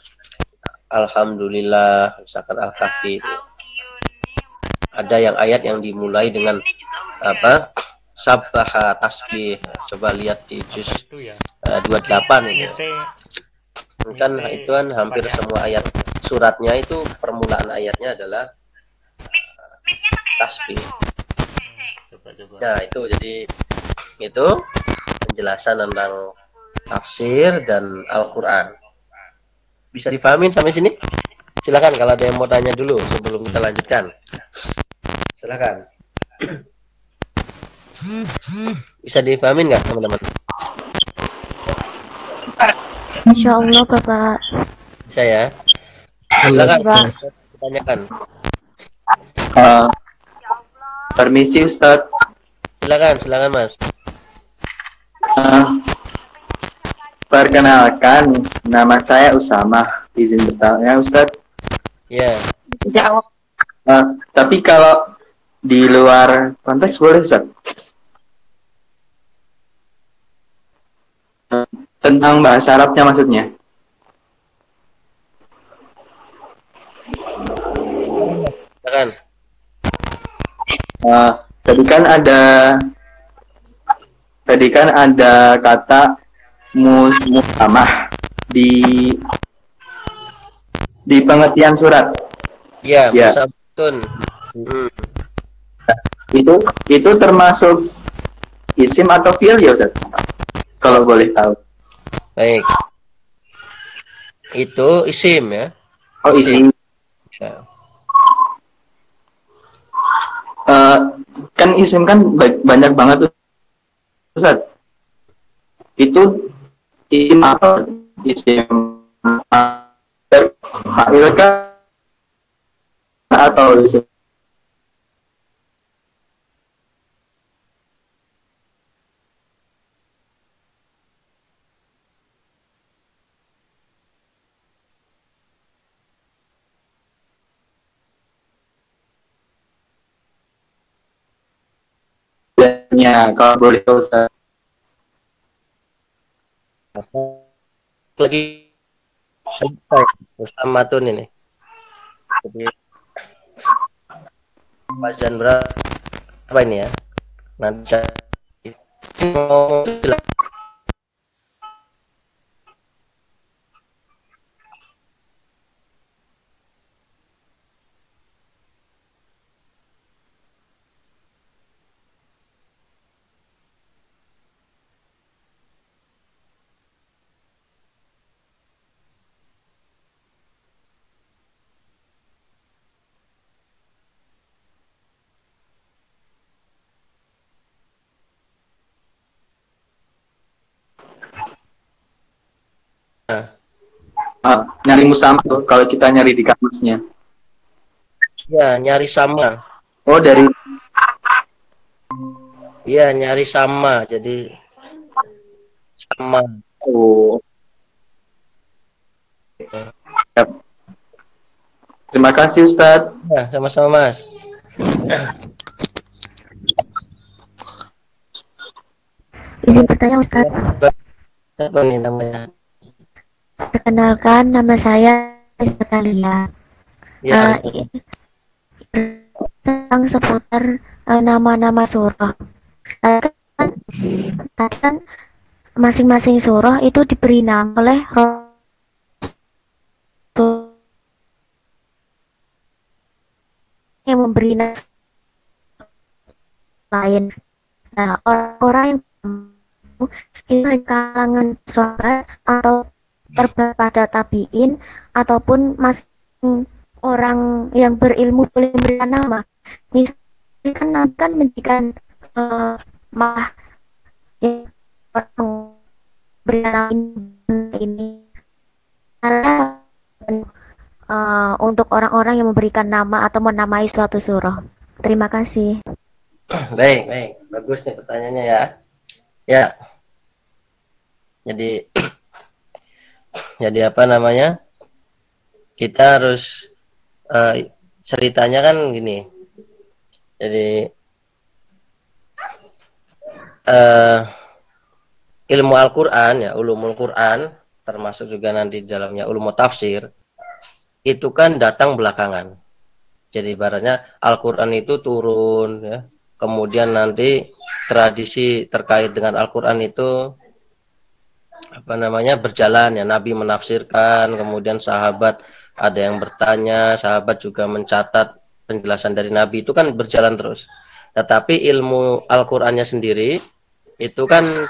alhamdulillah, misalkan Al-Kahfi. Ya. Ada yang ayat yang dimulai dengan apa? Sabbaha, tasbih. Coba lihat di juz 28 ini. Kan itu kan hampir semua ayat suratnya itu permulaan ayatnya adalah tasbih. Nah, itu jadi itu penjelasan tentang tafsir dan Al-Quran. Bisa dipahamin sampai sini? Silakan kalau ada yang mau tanya dulu sebelum kita lanjutkan. Silakan. Bisa dipahamin nggak teman-teman? Insya Allah Bapak. Bisa ya? Silakan tanyakan. Permisi Ustadz. Silakan Mas. Perkenalkan, nama saya Usama. Izin bertanya Ustadz. Ya. Jawab. Tapi kalau di luar konteks boleh Ustadz? Tentang bahasa Arabnya maksudnya. Silakan. Tadi kan ada kata musamah di pengertian surat. Iya, Ya. musabtun. Itu termasuk isim atau fi'il ya Ustaz? Kalau boleh tahu. Baik. Itu isim ya. Oh, isim. Ya. Kan isim kan banyak banget Ustaz. Itu isim apa? Isim fa'il kah atau isim? Ya, kalau boleh Ustaz. Lagi musamatun ini. Jadi bagian berapa ini ya? Nanti mau bilang. Nyari musamah tuh kalau kita nyari di kamusnya. Ya, nyari sama. Oh, dari Iya, nyari sama. Jadi sama. oh. Yap. Terima kasih Ustadz. Ya, sama-sama Mas. Izin bertanya Ustaz. Apa nih namanya? Perkenalkan, nama saya Natalia. Ya, Tentang seputar nama-nama surah. Kan masing-masing surah itu diberi nama oleh Rasul yang memberi nama lain. Nah, orang-orang yang itu dari kalangan sahabat atau pada tabiin ataupun masing orang yang berilmu boleh memberikan nama. Misalkan kan menjadikan malah yang orang berikan nama ini karena untuk orang-orang yang memberikan nama atau menamai suatu surah. Terima kasih. baik. Bagus nih pertanyaannya ya. Ya. Jadi apa namanya? Kita harus ceritanya kan gini. Jadi ilmu Al-Quran ya, ulumul Quran, termasuk juga nanti di dalamnya ulumul tafsir, itu kan datang belakangan. Jadi ibaratnya Al-Quran itu turun ya, kemudian nanti tradisi terkait dengan Al-Quran itu apa namanya berjalan ya, Nabi menafsirkan, kemudian sahabat ada yang bertanya, sahabat juga mencatat penjelasan dari Nabi, itu kan berjalan terus. Tetapi ilmu Al-Qur'annya sendiri itu kan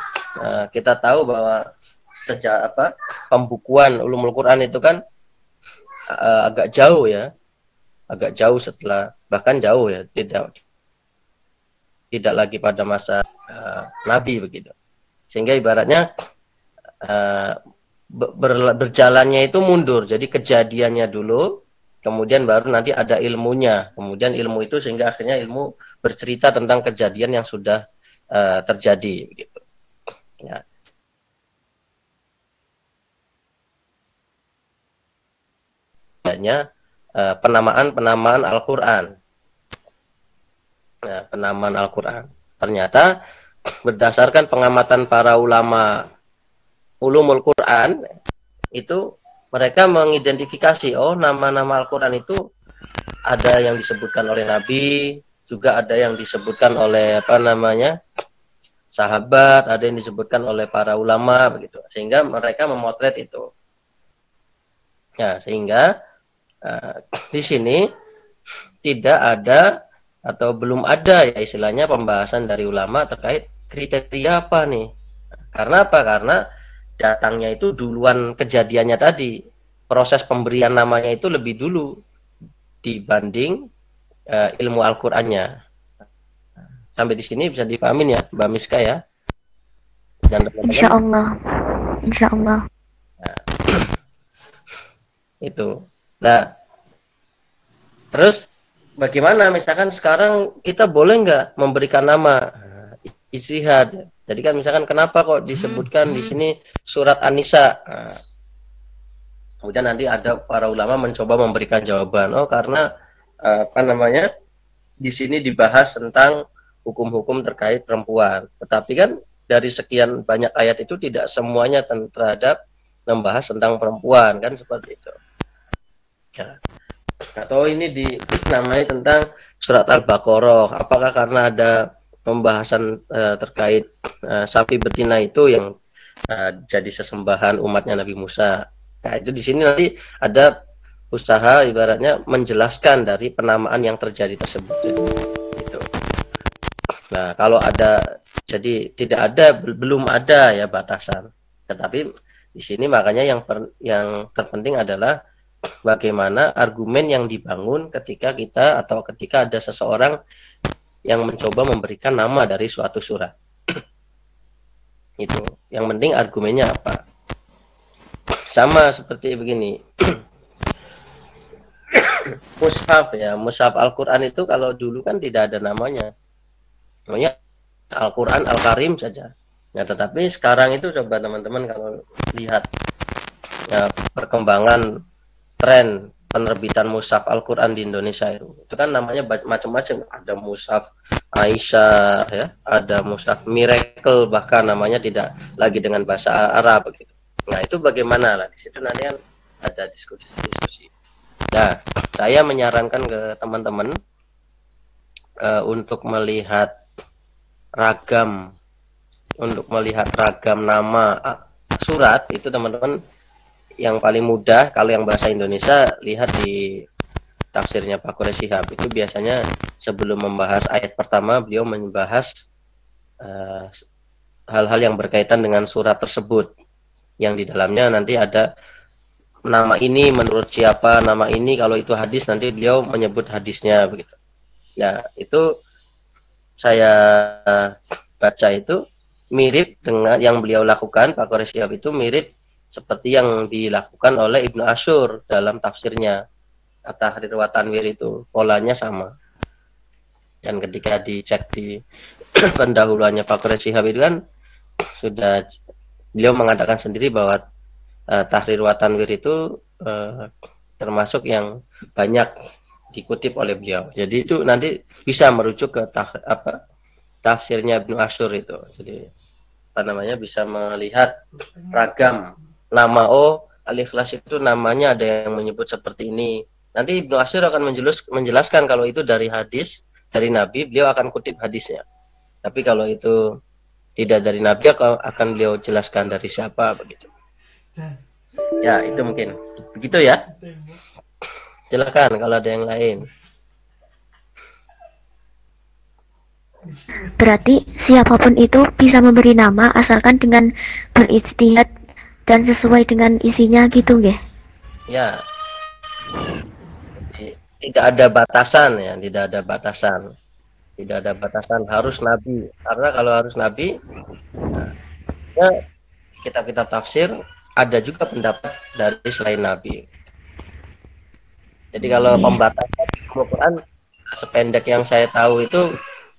kita tahu bahwa sejak pembukuan ulumul Quran itu kan agak jauh ya, agak jauh setelah, bahkan jauh ya, tidak lagi pada masa Nabi begitu. Sehingga ibaratnya berjalannya itu mundur. Jadi kejadiannya dulu, kemudian baru nanti ada ilmunya. Kemudian ilmu itu sehingga akhirnya ilmu bercerita tentang kejadian yang sudah terjadi begitu. Ya. Penamaan Al-Quran. Nah, penamaan Al-Quran. Ternyata berdasarkan pengamatan para ulama ulumul Quran, itu mereka mengidentifikasi, oh nama-nama Al-Quran itu ada yang disebutkan oleh Nabi, juga ada yang disebutkan oleh sahabat, ada yang disebutkan oleh para ulama begitu. Sehingga mereka memotret itu. Ya, sehingga di sini tidak ada atau belum ada ya istilahnya pembahasan dari ulama terkait kriteria apa nih. Karena apa? Karena datangnya itu duluan kejadiannya tadi. Proses pemberian namanya itu lebih dulu dibanding ilmu Al-Qur'annya. Sampai di sini bisa dipahamin ya, Mbak Miska ya. Dan Insya Allah. Insya Allah. Nah, itu. Nah, terus bagaimana misalkan sekarang kita boleh nggak memberikan nama ijtihad? Jadi kan misalkan kenapa kok disebutkan di sini surat An-Nisa? Nah, kemudian nanti ada para ulama mencoba memberikan jawaban. Oh, karena di sini dibahas tentang hukum-hukum terkait perempuan. Tetapi kan dari sekian banyak ayat itu tidak semuanya terhadap membahas tentang perempuan, kan seperti itu. Ya. Atau ini dinamai tentang surat Al-Baqarah. Apakah karena ada pembahasan terkait sapi betina itu yang jadi sesembahan umatnya Nabi Musa? Nah, itu di sini nanti ada usaha ibaratnya menjelaskan dari penamaan yang terjadi tersebut. Gitu. Nah, kalau ada, jadi tidak ada, belum ada ya batasan. Tetapi di sini makanya yang terpenting adalah bagaimana argumen yang dibangun ketika kita atau ketika ada seseorang yang mencoba memberikan nama dari suatu surat. Itu. Yang penting argumennya apa. Sama seperti begini. Mushaf ya, mushaf Al-Qur'an itu kalau dulu kan tidak ada namanya. Namanya Al-Qur'an Al-Karim saja. Ya, tetapi sekarang itu coba teman-teman kalau lihat ya, perkembangan tren penerbitan mushaf Al-Qur'an di Indonesia itu kan namanya macam-macam. Ada mushaf Aisyah ya, ada mushaf Miracle, bahkan namanya tidak lagi dengan bahasa Arab begitu. Nah, itu bagaimana lah di situ nanti kan ada diskusi. Nah, saya menyarankan ke teman-teman untuk melihat ragam nama surat itu teman-teman. Yang paling mudah kalau yang bahasa Indonesia lihat di tafsirnya Pak Quraish Shihab, itu biasanya sebelum membahas ayat pertama beliau membahas hal-hal yang berkaitan dengan surat tersebut, yang di dalamnya nanti ada nama ini menurut siapa, nama ini kalau itu hadis nanti beliau menyebut hadisnya begitu. Ya, itu saya baca itu mirip dengan yang beliau lakukan, Pak Quraish Shihab itu mirip seperti yang dilakukan oleh Ibnu Asyur dalam tafsirnya At-Tahrir wa Tanwir, itu polanya sama. Dan ketika dicek di pendahuluannya Pak Quraish Shihab itu kan sudah beliau mengatakan sendiri bahwa Tahrir wa Tanwir itu termasuk yang banyak dikutip oleh beliau. Jadi itu nanti bisa merujuk ke tafsirnya Ibnu Asyur itu. Jadi bisa melihat ragam nama. Al-Ikhlas itu namanya ada yang menyebut seperti ini. Nanti Ibnu Asyir akan menjelaskan kalau itu dari hadis, dari Nabi, beliau akan kutip hadisnya. Tapi kalau itu tidak dari Nabi, akan beliau jelaskan dari siapa begitu. Ya, itu mungkin. Begitu ya. Silakan kalau ada yang lain. Berarti siapapun itu bisa memberi nama asalkan dengan berijtihad dan sesuai dengan isinya gitu nggih? Ya. Tidak ada batasan ya, tidak ada batasan. Tidak ada batasan harus nabi. Karena kalau harus nabi, ya kitab-kitab tafsir ada juga pendapat dari selain nabi. Jadi kalau pembatasan di Al-Quran sependek yang saya tahu itu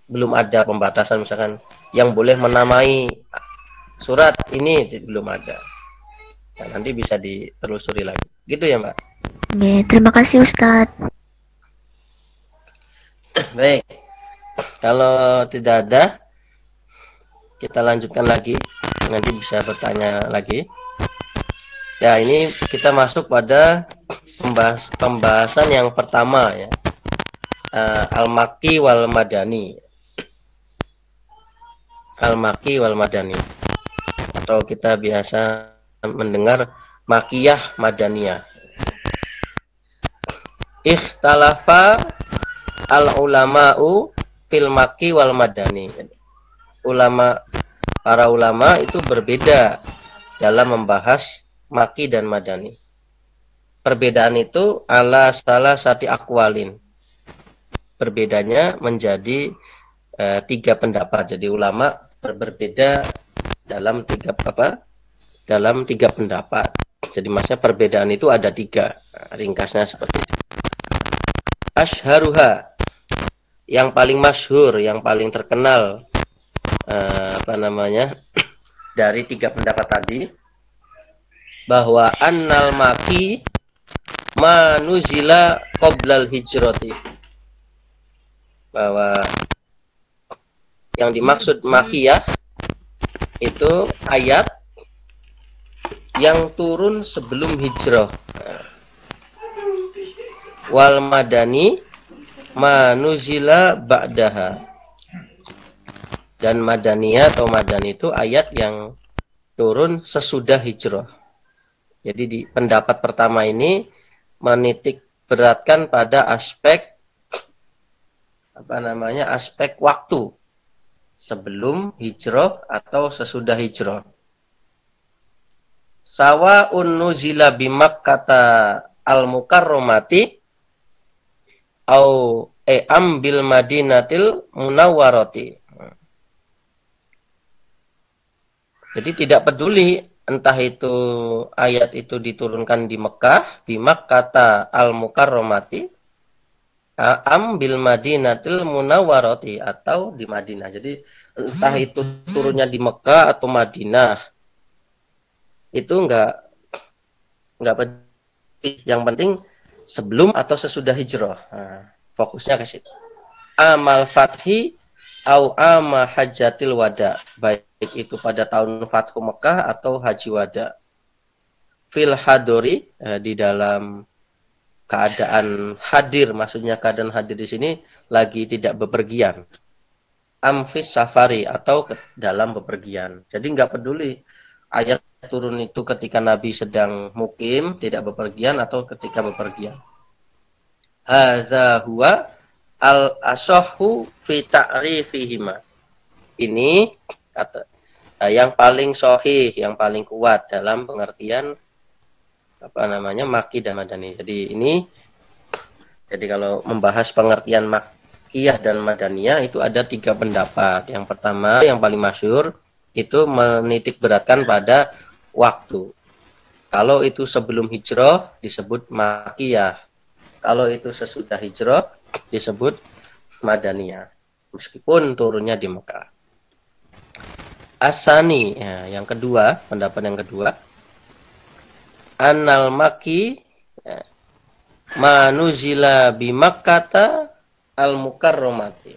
belum ada pembatasan, misalkan yang boleh menamai surat ini belum ada. Nah, nanti bisa ditelusuri lagi. Gitu ya, Mbak? Nggih, terima kasih Ustadz. Baik. Kalau tidak ada, kita lanjutkan lagi. Nanti bisa bertanya lagi. Ya, ini kita masuk pada pembahasan yang pertama ya. Al-Makki wal Madani. Al-Makki wal Madani. Atau kita biasa mendengar Makiyah Madaniyah. Ikhtalafa al-ulama'u fil Makki wal Madani. Para ulama itu berbeda dalam membahas Makki dan Madani. Perbedaan itu ala salah satu akwalin. Berbedanya menjadi 3 pendapat. Jadi ulama berbeda dalam 3 pendapat. Jadi maksudnya perbedaan itu ada 3. Ringkasnya seperti itu. Ashharuha, yang paling masyhur, yang paling terkenal dari 3 pendapat tadi, bahwa annal maki manuzila qoblal hijrati, bahwa yang dimaksud makiyah itu ayat yang turun sebelum hijrah. Wal madani manuzila ba'daha, dan madaniyah atau madani itu ayat yang turun sesudah hijrah. Jadi di pendapat pertama ini menitik beratkan pada aspek aspek waktu sebelum hijrah atau sesudah hijrah. Sawa'un nuzila bimakkata al-mukarramati au bil madinatil munawwarati. Jadi tidak peduli entah itu ayat itu diturunkan di Mekah, bimakkata al-mukarramati, bil madinatil munawwarati, atau di Madinah. Jadi entah itu turunnya di Mekah atau Madinah, itu enggak penting. Yang penting sebelum atau sesudah hijrah. Nah, fokusnya ke situ. Amal fathi au ama hajatil wada, baik itu pada tahun Fathu Mekah atau Haji Wada. Fil hadori, di dalam keadaan hadir, maksudnya keadaan hadir di sini lagi tidak bepergian. Amfis safari, atau dalam bepergian. Jadi nggak peduli ayat turun itu ketika Nabi sedang mukim, tidak bepergian, atau ketika bepergian. Hadza huwa al-asahhu fi ta'rifihima. Ini kata yang paling sahih, yang paling kuat dalam pengertian Makki dan Madani. Jadi kalau membahas pengertian Makkiyah dan Madaniyah itu ada 3 pendapat. Yang pertama, yang paling masyhur itu menitik beratkan pada waktu. Kalau itu sebelum hijrah disebut Makkiyah. Kalau itu sesudah hijrah disebut Madaniyah. Meskipun turunnya di Mekah. Asani, ya, yang kedua, pendapat yang kedua, annal maki manuzila bimakkata al-mukarramati.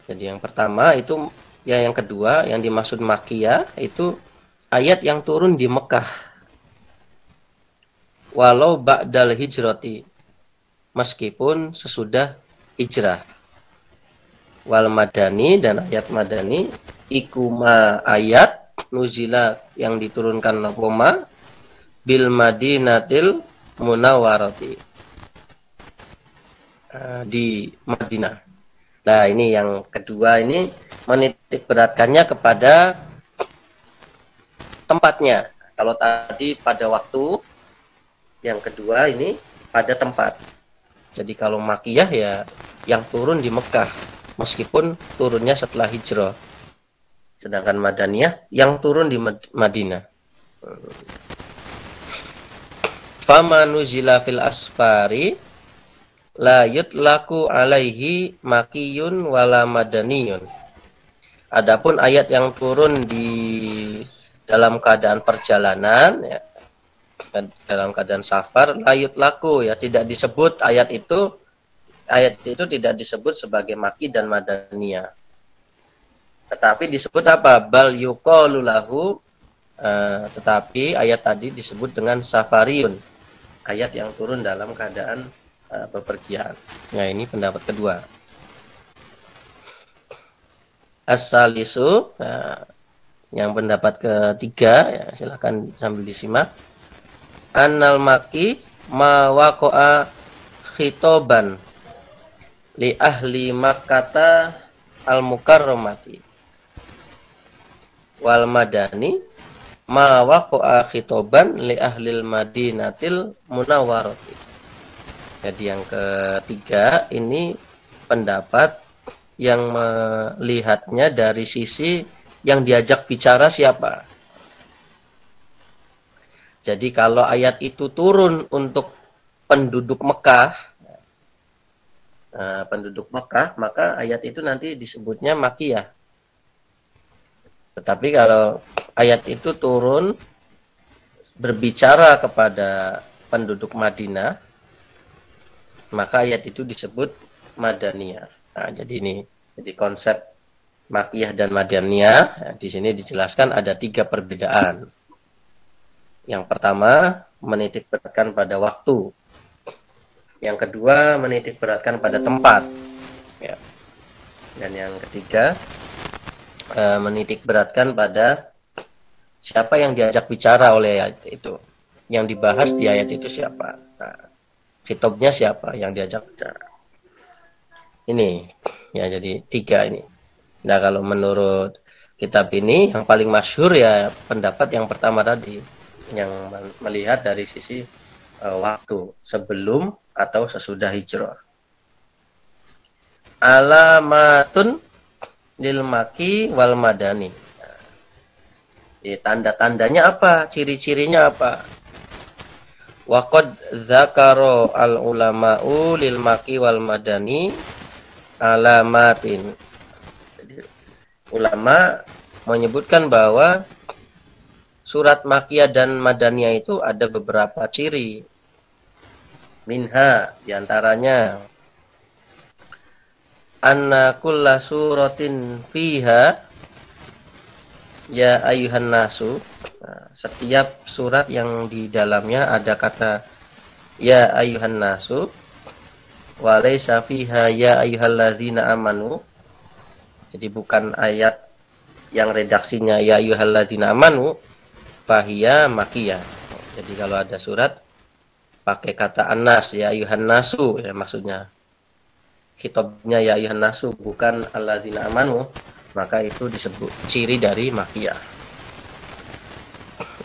Jadi yang pertama itu, ya, yang kedua yang dimaksud makiyah itu ayat yang turun di Mekah. Walau ba'dal hijrati, meskipun sesudah hijrah. Wal madani, dan ayat madani ikuma ayat nuzila yang diturunkan Roma bil madinatil munawwarati, di Madinah. Nah, ini yang kedua, ini menitik beratkannya kepada tempatnya. Kalau tadi pada waktu, yang kedua ini pada tempat. Jadi kalau makiyah ya yang turun di Mekah, meskipun turunnya setelah hijrah. Sedangkan madaniyah yang turun di Madinah. Fama nuzila fil asfari la yutlaku alaihi makiyun wala madaniyun. Adapun ayat yang turun di dalam keadaan perjalanan, ya, dalam keadaan safar, la yutlaku, ya tidak disebut ayat itu tidak disebut sebagai maki dan madaniyah. Tetapi disebut apa? Bal yuqalu lahu, tetapi ayat tadi disebut dengan safariyun. Ayat yang turun dalam keadaan bepergian. Nah, ini pendapat kedua. As-salisu, yang pendapat ketiga, ya, silakan sambil disimak. Annal maki ma waqa'a khitoban li ahli Makkata al-mukarramati wal madani ma waqa'a khitoban li ahlil madinatil munawwarati. Jadi yang ketiga ini pendapat yang melihatnya dari sisi yang diajak bicara siapa. Jadi kalau ayat itu turun untuk penduduk Mekah, maka ayat itu nanti disebutnya makiyah. Tetapi kalau ayat itu turun berbicara kepada penduduk Madinah, maka ayat itu disebut madaniyah. Nah, jadi konsep makiyah dan madaniyah, ya, di sini dijelaskan ada 3 perbedaan. Yang pertama, menitik beratkan pada waktu. Yang kedua, menitik beratkan pada tempat. Ya. Dan yang ketiga, menitik beratkan pada siapa yang diajak bicara oleh ayat itu. Yang dibahas di ayat itu siapa. Nah, khitobnya siapa yang diajak bicara. Ini, ya, jadi 3 ini. Nah, kalau menurut kitab ini, yang paling masyhur ya pendapat yang pertama tadi, yang melihat dari sisi waktu, sebelum atau sesudah hijrah. Alamatun lil maki wal madani. Tanda-tandanya apa? Ciri-cirinya apa? Waqad dzakara al ulama'u lil maki wal madani alamatin. Jadi, ulama menyebutkan bahwa surat makiyah dan madaniyah itu ada beberapa ciri. Minha, diantaranya anna kulla suratin fiha ya ayuhan nasu. Nah, setiap surat yang di dalamnya ada kata ya ayuhan nasu wa laysa fiha ya ayyuhallazina amanu. Jadi bukan ayat yang redaksinya ya ayyuhallazina amanu fahiya makiyah. Jadi kalau ada surat pakai kata anas ya ayuhan nasu, ya maksudnya khitabnya ya ayuhan nasu bukan allazina amanu, maka itu disebut ciri dari makiyah.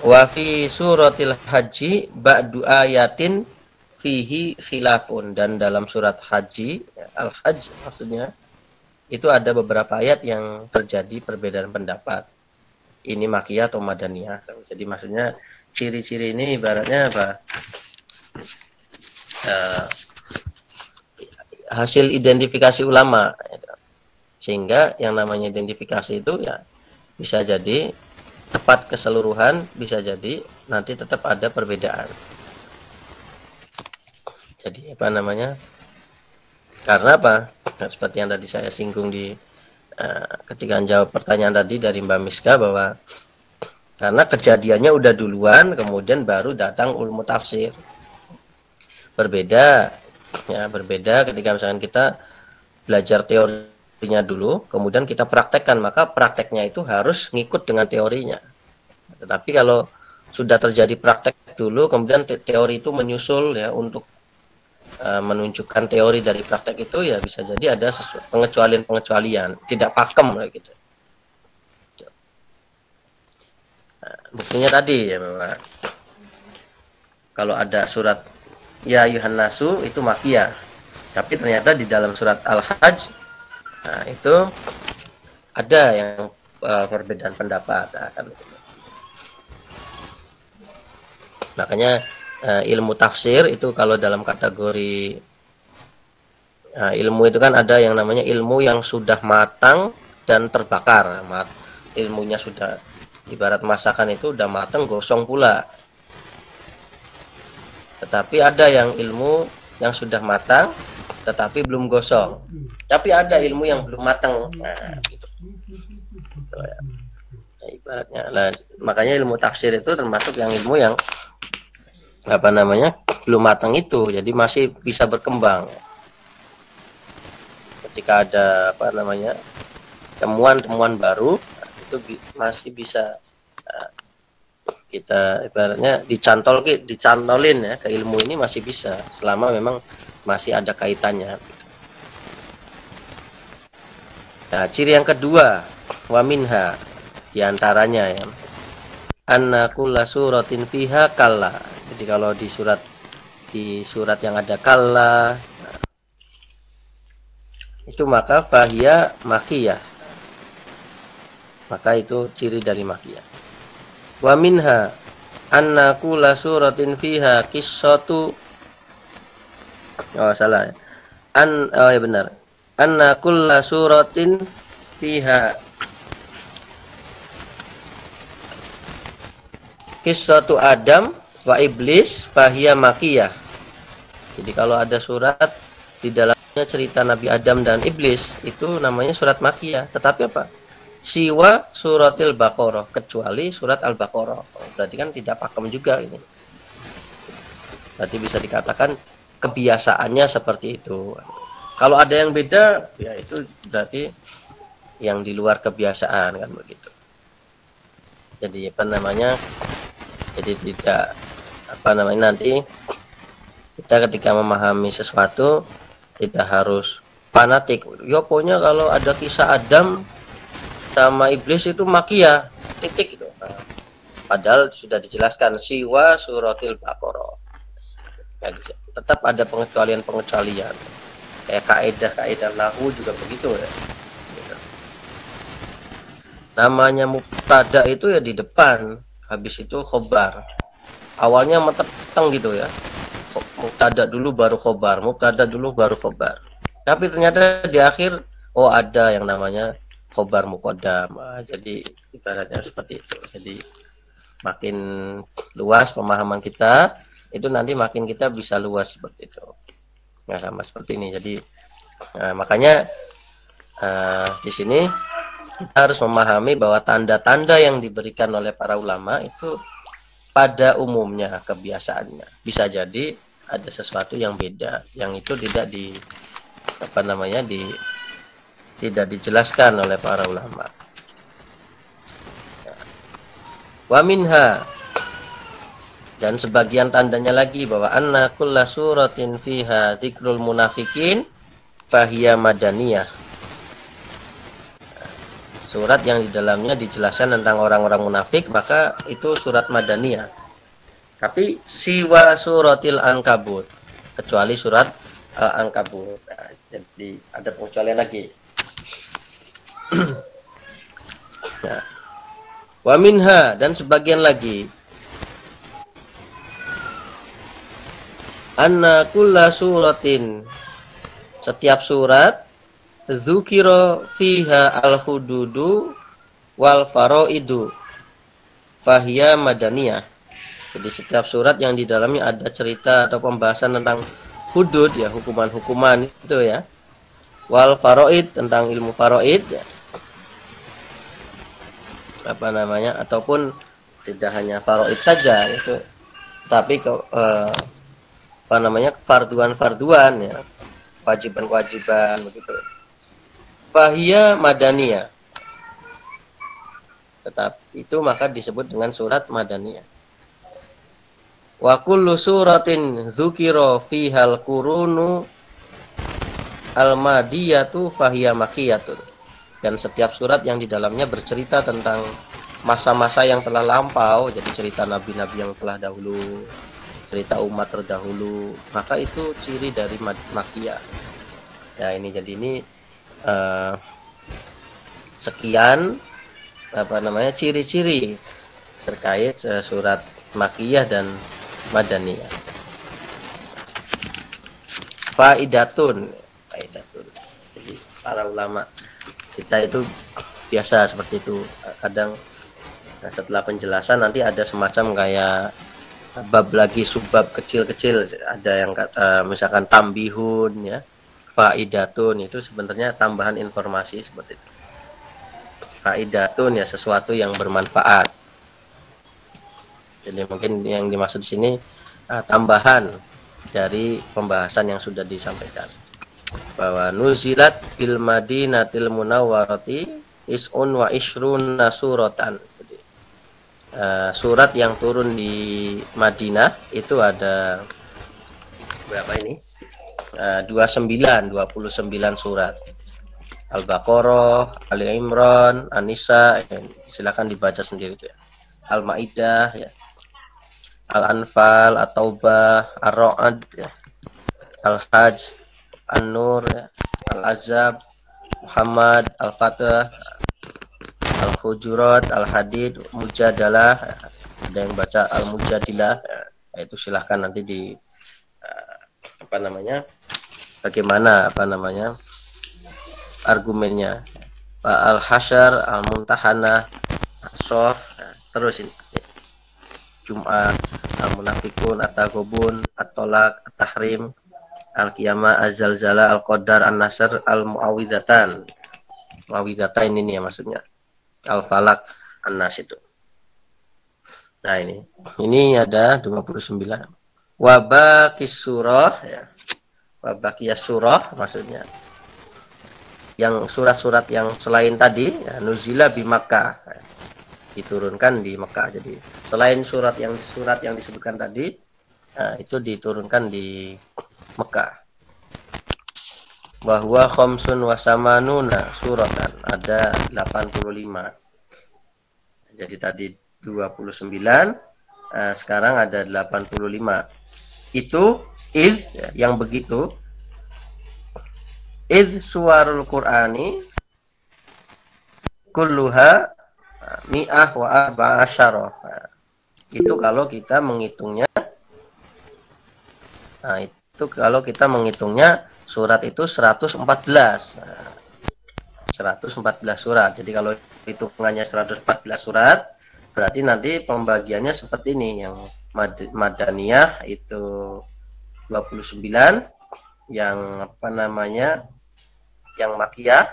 Wa fi suratil haji ba'du ayatin fihi khilafun, dan dalam surat haji, al-hajj maksudnya, itu ada beberapa ayat yang terjadi perbedaan pendapat. Ini makiyah atau madaniyah. Jadi maksudnya ciri-ciri ini ibaratnya apa? Hasil identifikasi ulama, sehingga yang namanya identifikasi itu ya bisa jadi tepat keseluruhan, bisa jadi nanti tetap ada perbedaan. Jadi apa namanya? Karena apa? Nah, seperti yang tadi saya singgung di ketika jawab pertanyaan tadi dari Mbak Miska, bahwa karena kejadiannya udah duluan, kemudian baru datang ilmu tafsir. Berbeda ketika misalkan kita belajar teorinya dulu, kemudian kita praktekkan, maka prakteknya itu harus ngikut dengan teorinya. Tetapi kalau sudah terjadi praktek dulu, kemudian teori itu menyusul ya untuk menunjukkan teori dari praktek itu, ya bisa jadi ada pengecualian-pengecualian, tidak pakem gitu. buktinya tadi ya bahwa kalau ada surat ya ayuhan nasu itu makiyah. Tapi ternyata di dalam surat Al-Hajj itu ada yang perbedaan pendapat. Makanya ilmu tafsir itu kalau dalam kategori ilmu itu kan ada yang namanya ilmu yang sudah matang dan terbakar. Ilmunya sudah ibarat masakan itu udah matang gosong pula. Tetapi ada yang ilmu yang sudah matang tetapi belum gosong. Tapi ada ilmu yang belum matang. Nah, gitu. Nah, ibaratnya. Nah, makanya ilmu tafsir itu termasuk yang ilmu yang belum matang itu. Jadi masih bisa berkembang. Ketika ada temuan-temuan baru, itu masih bisa kita ibaratnya dicantolin ya ke ilmu ini masih bisa selama memang masih ada kaitannya. Nah, ciri yang kedua, wa minha, diantaranya ya, anna kulla suratin fiha kalla. Jadi kalau di surat yang ada kalla, itu maka fahiya makiyah. Maka itu ciri dari makiyah. Wa minha anna kulla suratin fiha qissatu. Oh salah. Ya benar. Anna kulla suratin fiha qissatu Adam wa iblis fahiya makiyah. Jadi kalau ada surat di dalamnya cerita Nabi Adam dan iblis itu namanya surat makiyah. Tetapi apa? Siwa suratil Baqarah, kecuali surat Al-Baqarah. Berarti kan tidak pakem juga ini. Berarti bisa dikatakan kebiasaannya seperti itu. Kalau ada yang beda, ya itu berarti yang di luar kebiasaan kan begitu. Jadi jadi tidak nanti kita ketika memahami sesuatu tidak harus fanatik. Ya pokoknya kalau ada kisah Adam sama iblis itu makiyah, titik itu. Padahal sudah dijelaskan siwa suratil Baqarah. Ya, tetap ada pengecualian. Kayak kaidah nahwu juga begitu ya. Gitu. Namanya mubtada itu ya di depan, habis itu khobar. Awalnya meteng gitu ya. Mubtada dulu baru khobar, mubtada dulu baru khobar. Tapi ternyata di akhir ada yang namanya khobar muqaddam. Jadi ibaratnya seperti itu. Jadi makin luas pemahaman kita, itu nanti makin kita bisa luas seperti itu. Nah, sama seperti ini. Jadi makanya di sini kita harus memahami bahwa tanda-tanda yang diberikan oleh para ulama itu pada umumnya kebiasaannya. Bisa jadi ada sesuatu yang beda, yang itu tidak tidak dijelaskan oleh para ulama. Wa minha, dan sebagian tandanya lagi bahwa anna kulla suratin fiha dzikrul munafikin fahiya madaniyah. Surat yang di dalamnya dijelaskan tentang orang-orang munafik, maka itu surat madaniyah. Tapi siwa suratil Ankabut, kecuali surat Al-Ankabut. Nah, jadi ada pengecualian lagi. Nah. Wa minha, dan sebagian lagi anna kulla suratin, setiap surat dzukira fiha al-hududu wal faraidu fahiya madaniyah. Jadi setiap surat yang di dalamnya ada cerita atau pembahasan tentang hudud ya, hukuman-hukuman itu ya. Wal faraid, tentang ilmu faraid ya. Ataupun tidak hanya faraid saja itu, tapi farduan-farduan ya, kewajiban-kewajiban begitu. Fahiya madaniyah. Tetapi itu maka disebut dengan surat madaniyah. Wa kullu suratin dzukira fihal qurunu al-madiyatu fahiya makiyatun. Dan setiap surat yang di dalamnya bercerita tentang masa-masa yang telah lampau, jadi cerita nabi-nabi yang telah dahulu, cerita umat terdahulu, maka itu ciri dari makiyah. Ya ini jadi ini sekian ciri-ciri terkait surat makiyah dan madaniyah. Faidatun. Jadi para ulama kita itu biasa seperti itu. Kadang setelah penjelasan nanti ada semacam kayak bab lagi, subbab kecil-kecil. Ada yang misalkan tambihun ya. Faidatun itu sebenarnya tambahan informasi seperti itu. Faidatun ya sesuatu yang bermanfaat. Jadi mungkin yang dimaksud di sini tambahan dari pembahasan yang sudah disampaikan, bahwa nuzilat bil madinatil munawwarati is'un wa ishruna suratan. Jadi, surat yang turun di Madinah itu ada berapa ini? 29 surat. Al-Baqarah, Ali Imran, An-Nisa, silakan dibaca sendiri itu ya. Al-Maidah ya. Al-Anfal, At-Taubah, Ar-Ra'd, ya. Al-Hajj, An-Nur, ya. Al-Azab, Muhammad, Al-Fatah, Al-Hujurat, Al-Hadid, Mujadalah, ya. Ada yang baca Al-Mujadilah, ya. Itu silahkan nanti di bagaimana argumennya. Al-Hasyr, Al-Muntahanah, As-Saff, ya. Terus ini. Jum'ah, Al-Munafikun, At-Taghabun, At-Tolak, At-Tahrim, Al-Qiyamah, Az-Zalzalah, Al-Qadar, An-Nasr, Al-Mu'awwidhatan. Mu'awwidhatan ini ya maksudnya. Al-Falak, An-Nas itu. Nah ini ada 29. Wabaqis surah ya. Wabaqiyas surah maksudnya. Yang surat-surat yang selain tadi ya, nuzila bi Makkah. Ya. Diturunkan di Mekah. Jadi selain surat yang disebutkan tadi, itu diturunkan di Mekah. Bahwa khamsun wa samanuna suratan, ada 85. Jadi tadi 29, sekarang ada 85. Itu yang begitu. Suwarul Qur'ani kulluha mi'ah wa arba'asyarah. Itu kalau kita menghitungnya, surat itu 114. 114 surat. Jadi kalau hitungannya 114 surat, berarti nanti pembagiannya seperti ini. Yang Madaniyah itu 29, yang yang Makiyah,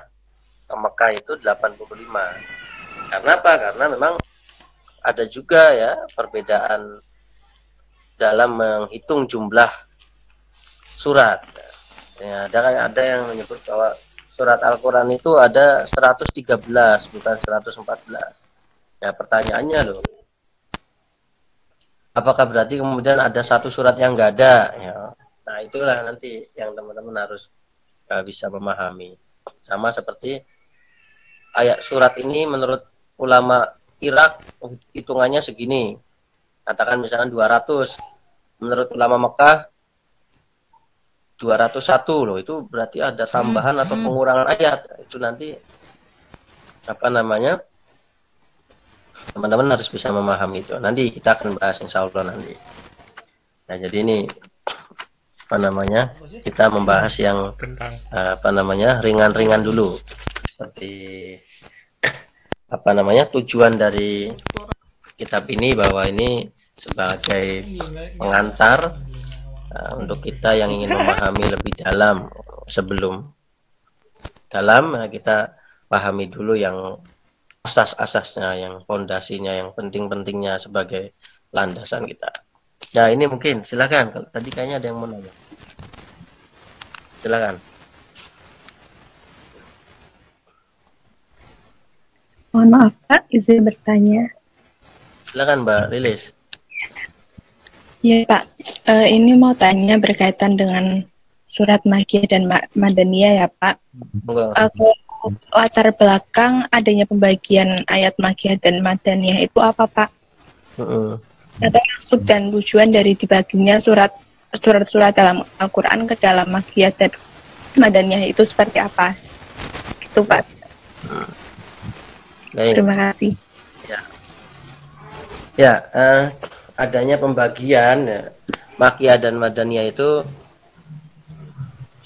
Mekah itu 85. Karena apa? Karena memang ada juga ya perbedaan dalam menghitung jumlah surat. Ya, ada yang menyebut bahwa surat Al-Quran itu ada 113, bukan 114. Ya, pertanyaannya loh, apakah berarti kemudian ada satu surat yang nggak ada? Ya. Nah, itulah nanti yang teman-teman harus bisa memahami. Sama seperti ayat surat ini menurut ulama Irak hitungannya segini. Katakan misalkan 200. Menurut ulama Mekah 201 loh. Itu berarti ada tambahan atau pengurangan ayat. Itu nanti teman-teman harus bisa memahami itu. Nanti kita akan bahas insya Allah nanti. Nah, jadi ini kita membahas yang ringan-ringan dulu. Seperti tujuan dari kitab ini, bahwa ini sebagai pengantar untuk kita yang ingin memahami lebih dalam. Sebelum kita pahami dulu yang asas-asasnya, yang fondasinya, yang penting-pentingnya sebagai landasan kita. Ya, ini mungkin silakan. Tadi kayaknya ada yang mau nanya. Silakan. Mohon maaf Pak, izin bertanya. Silakan Mbak Lilis. Ya Pak, ini mau tanya berkaitan dengan surat Makkiyah dan Madaniyah ya Pak. latar belakang adanya pembagian ayat Makkiyah dan Madaniyah itu apa, Pak? Atau maksud dan tujuan dari dibaginya surat-surat dalam Al-Quran ke dalam Makkiyah dan Madaniyah itu seperti apa? Itu, Pak. Baik. Terima kasih. Ya, adanya pembagian ya, Makkiyah dan Madaniyah itu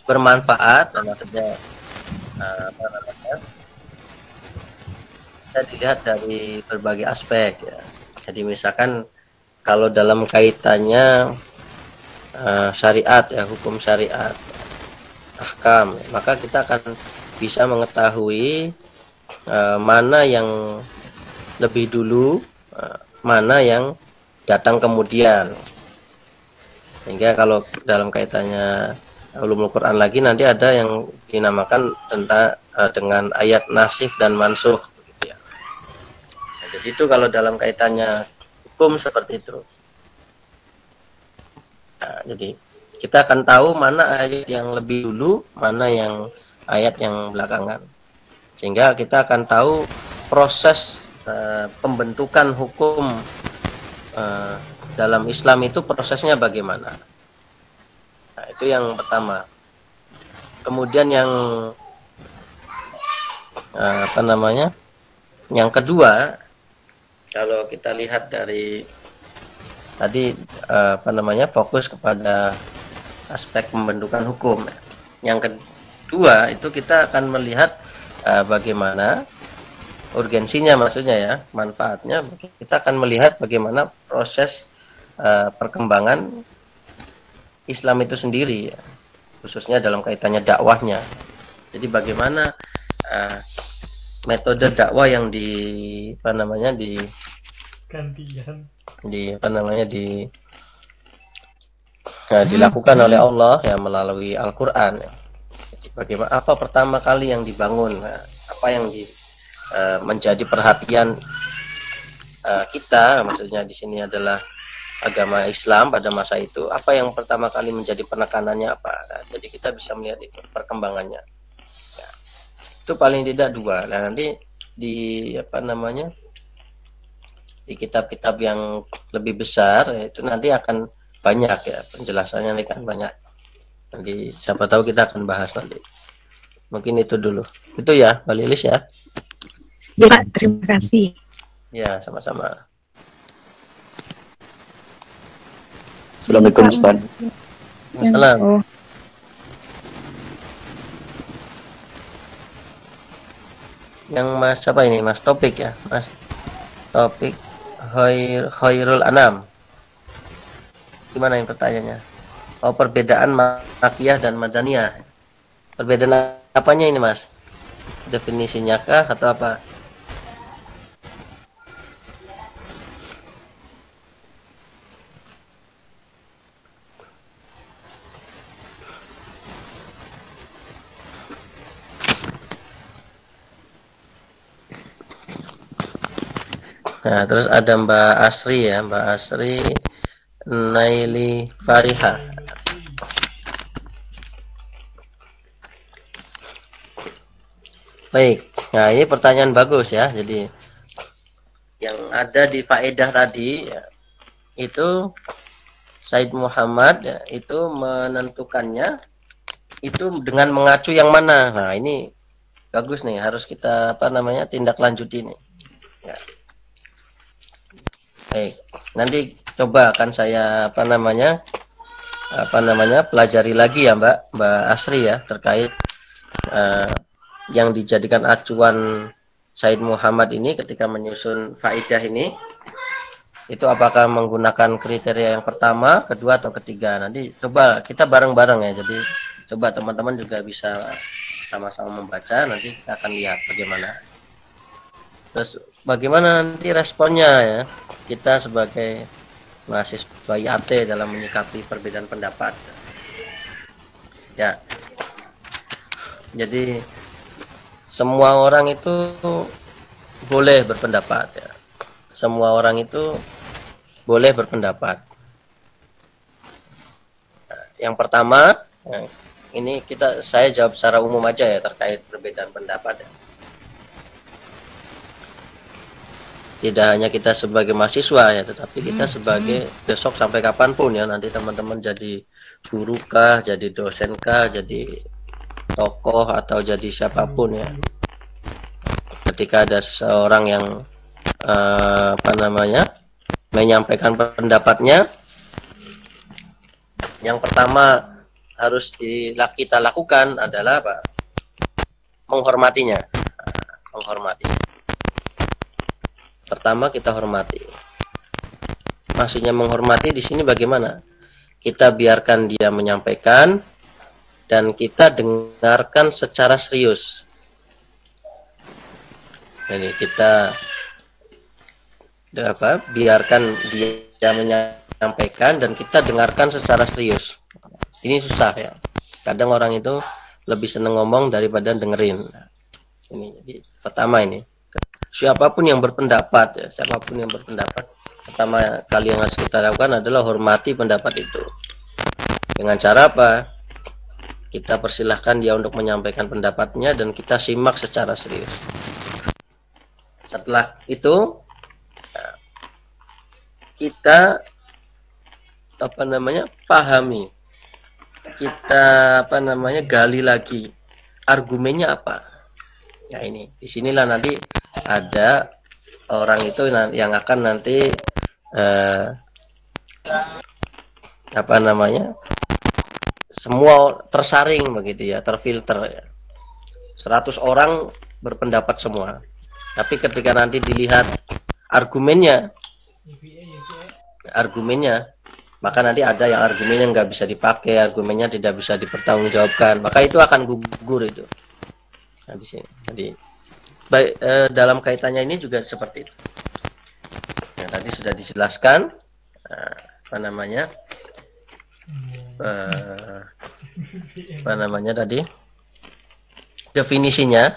bermanfaat, dan maksudnya apa namanya, bisa dilihat dari berbagai aspek ya. Jadi misalkan kalau dalam kaitannya syariat ya, hukum syariat, ahkam, maka kita akan bisa mengetahui mana yang lebih dulu, mana yang datang kemudian. Sehingga kalau dalam kaitannya ulumul Quran lagi nanti ada yang dinamakan tentang dengan ayat nasikh dan mansukh gitu ya. Nah, jadi itu kalau dalam kaitannya hukum seperti itu. Nah, jadi kita akan tahu mana ayat yang lebih dulu, mana yang ayat yang belakangan. Sehingga kita akan tahu proses pembentukan hukum dalam Islam itu prosesnya bagaimana. Nah, itu yang pertama. Kemudian yang apa namanya? Yang kedua, kalau kita lihat dari tadi apa namanya? Fokus kepada aspek pembentukan hukum. Yang kedua itu kita akan melihat bagaimana urgensinya, maksudnya ya, manfaatnya. Kita akan melihat bagaimana proses perkembangan Islam itu sendiri ya, khususnya dalam kaitannya dakwahnya. Jadi bagaimana metode dakwah yang dilakukan oleh Allah ya melalui Al-Qur'an ya. Bagaimana, apa pertama kali yang dibangun, apa yang menjadi perhatian kita, maksudnya di sini adalah agama Islam pada masa itu, apa yang pertama kali menjadi penekanannya apa. Nah, jadi kita bisa melihat itu perkembangannya ya. Itu paling tidak dua. Nah, nanti di apa namanya, di kitab-kitab yang lebih besar itu nanti akan banyak ya penjelasannya, nanti kan banyak. Nanti siapa tahu kita akan bahas nanti. Mungkin itu dulu. Itu ya, Mbak Lilis ya. Ya, Pak, terima kasih. Ya, sama-sama. Assalamualaikum Ustaz. Waalaikumsalam. Yang Mas apa ini? Mas Topik ya? Mas Topik Khairul Anam. Gimana yang pertanyaannya? Oh, perbedaan Makkiyah dan Madaniyah. Perbedaan apanya ini, Mas? Definisinya kah atau apa? Nah, terus ada Mbak Asri ya, Mbak Asri Naili Fariha. Baik, nah ini pertanyaan bagus ya. Jadi yang ada di faedah tadi ya, itu Said Muhammad ya, itu menentukannya itu dengan mengacu yang mana. Nah ini bagus nih, harus kita apa namanya tindak lanjuti nih. Ya. Baik, nanti coba akan saya apa namanya pelajari lagi ya Mbak Asri ya terkait yang dijadikan acuan Said Muhammad ini ketika menyusun faedah ini, itu apakah menggunakan kriteria yang pertama, kedua atau ketiga. Nanti coba kita bareng-bareng ya. Jadi coba teman-teman juga bisa sama-sama membaca, nanti kita akan lihat bagaimana. Terus bagaimana nanti responnya ya kita sebagai mahasiswa IAT dalam menyikapi perbedaan pendapat. Ya. Jadi semua orang itu boleh berpendapat ya. Semua orang itu boleh berpendapat. Yang pertama, ini saya jawab secara umum aja ya terkait perbedaan pendapat ya. Tidak hanya kita sebagai mahasiswa ya, tetapi kita sebagai besok sampai kapanpun ya, nanti teman-teman jadi guru kah, jadi dosen kah, jadi tokoh atau jadi siapapun ya. Ketika ada seorang yang menyampaikan pendapatnya, yang pertama harus kita lakukan adalah apa? Menghormatinya. Menghormati. Pertama kita hormati. Maksudnya menghormati di sini bagaimana? Kita biarkan dia menyampaikan dan kita dengarkan secara serius. Jadi kita biarkan dia menyampaikan dan kita dengarkan secara serius. Ini susah ya. Kadang orang itu lebih seneng ngomong daripada dengerin. Ini jadi pertama ini. Siapapun yang berpendapat ya, siapapun yang berpendapat, pertama kali yang harus kita lakukan adalah hormati pendapat itu. Dengan cara apa? Kita persilahkan dia untuk menyampaikan pendapatnya dan kita simak secara serius. Setelah itu kita pahami, kita gali lagi argumennya apa. Nah ini, disinilah nanti ada orang itu yang akan nanti semua tersaring begitu ya, terfilter ya. 100 orang berpendapat semua. Tapi ketika nanti dilihat argumennya, maka nanti ada yang argumennya nggak bisa dipakai, argumennya tidak bisa dipertanggungjawabkan, maka itu akan gugur itu. Nah, di sini. Jadi dalam kaitannya ini juga seperti itu. Nah, tadi sudah dijelaskan tadi definisinya.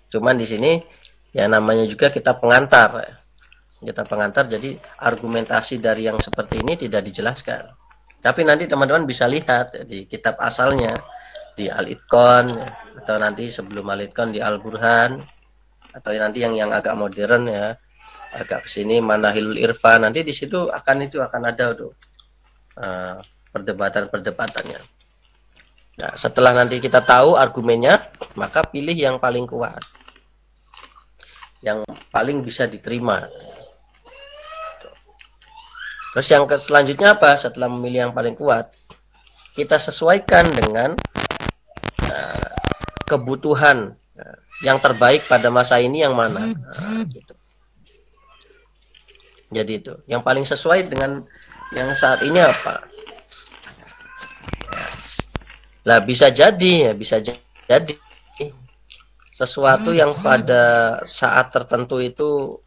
Cuman di sini ya namanya juga kita pengantar. Kita pengantar, jadi argumentasi dari yang seperti ini tidak dijelaskan. Tapi nanti teman-teman bisa lihat di kitab asalnya di Al-Itqan atau nanti sebelum Al-Itqan di Al-Burhan atau nanti yang agak modern ya, agak kesini Manahilul Irfan, nanti di situ akan ada tuh perdebatan-perdebatannya. Nah, setelah nanti kita tahu argumennya, maka pilih yang paling kuat, yang paling bisa diterima. Terus yang selanjutnya apa? Setelah memilih yang paling kuat, kita sesuaikan dengan kebutuhan yang terbaik pada masa ini yang mana. Gitu. Jadi itu yang paling sesuai dengan yang saat ini apa? Lah bisa jadi sesuatu yang pada saat tertentu itu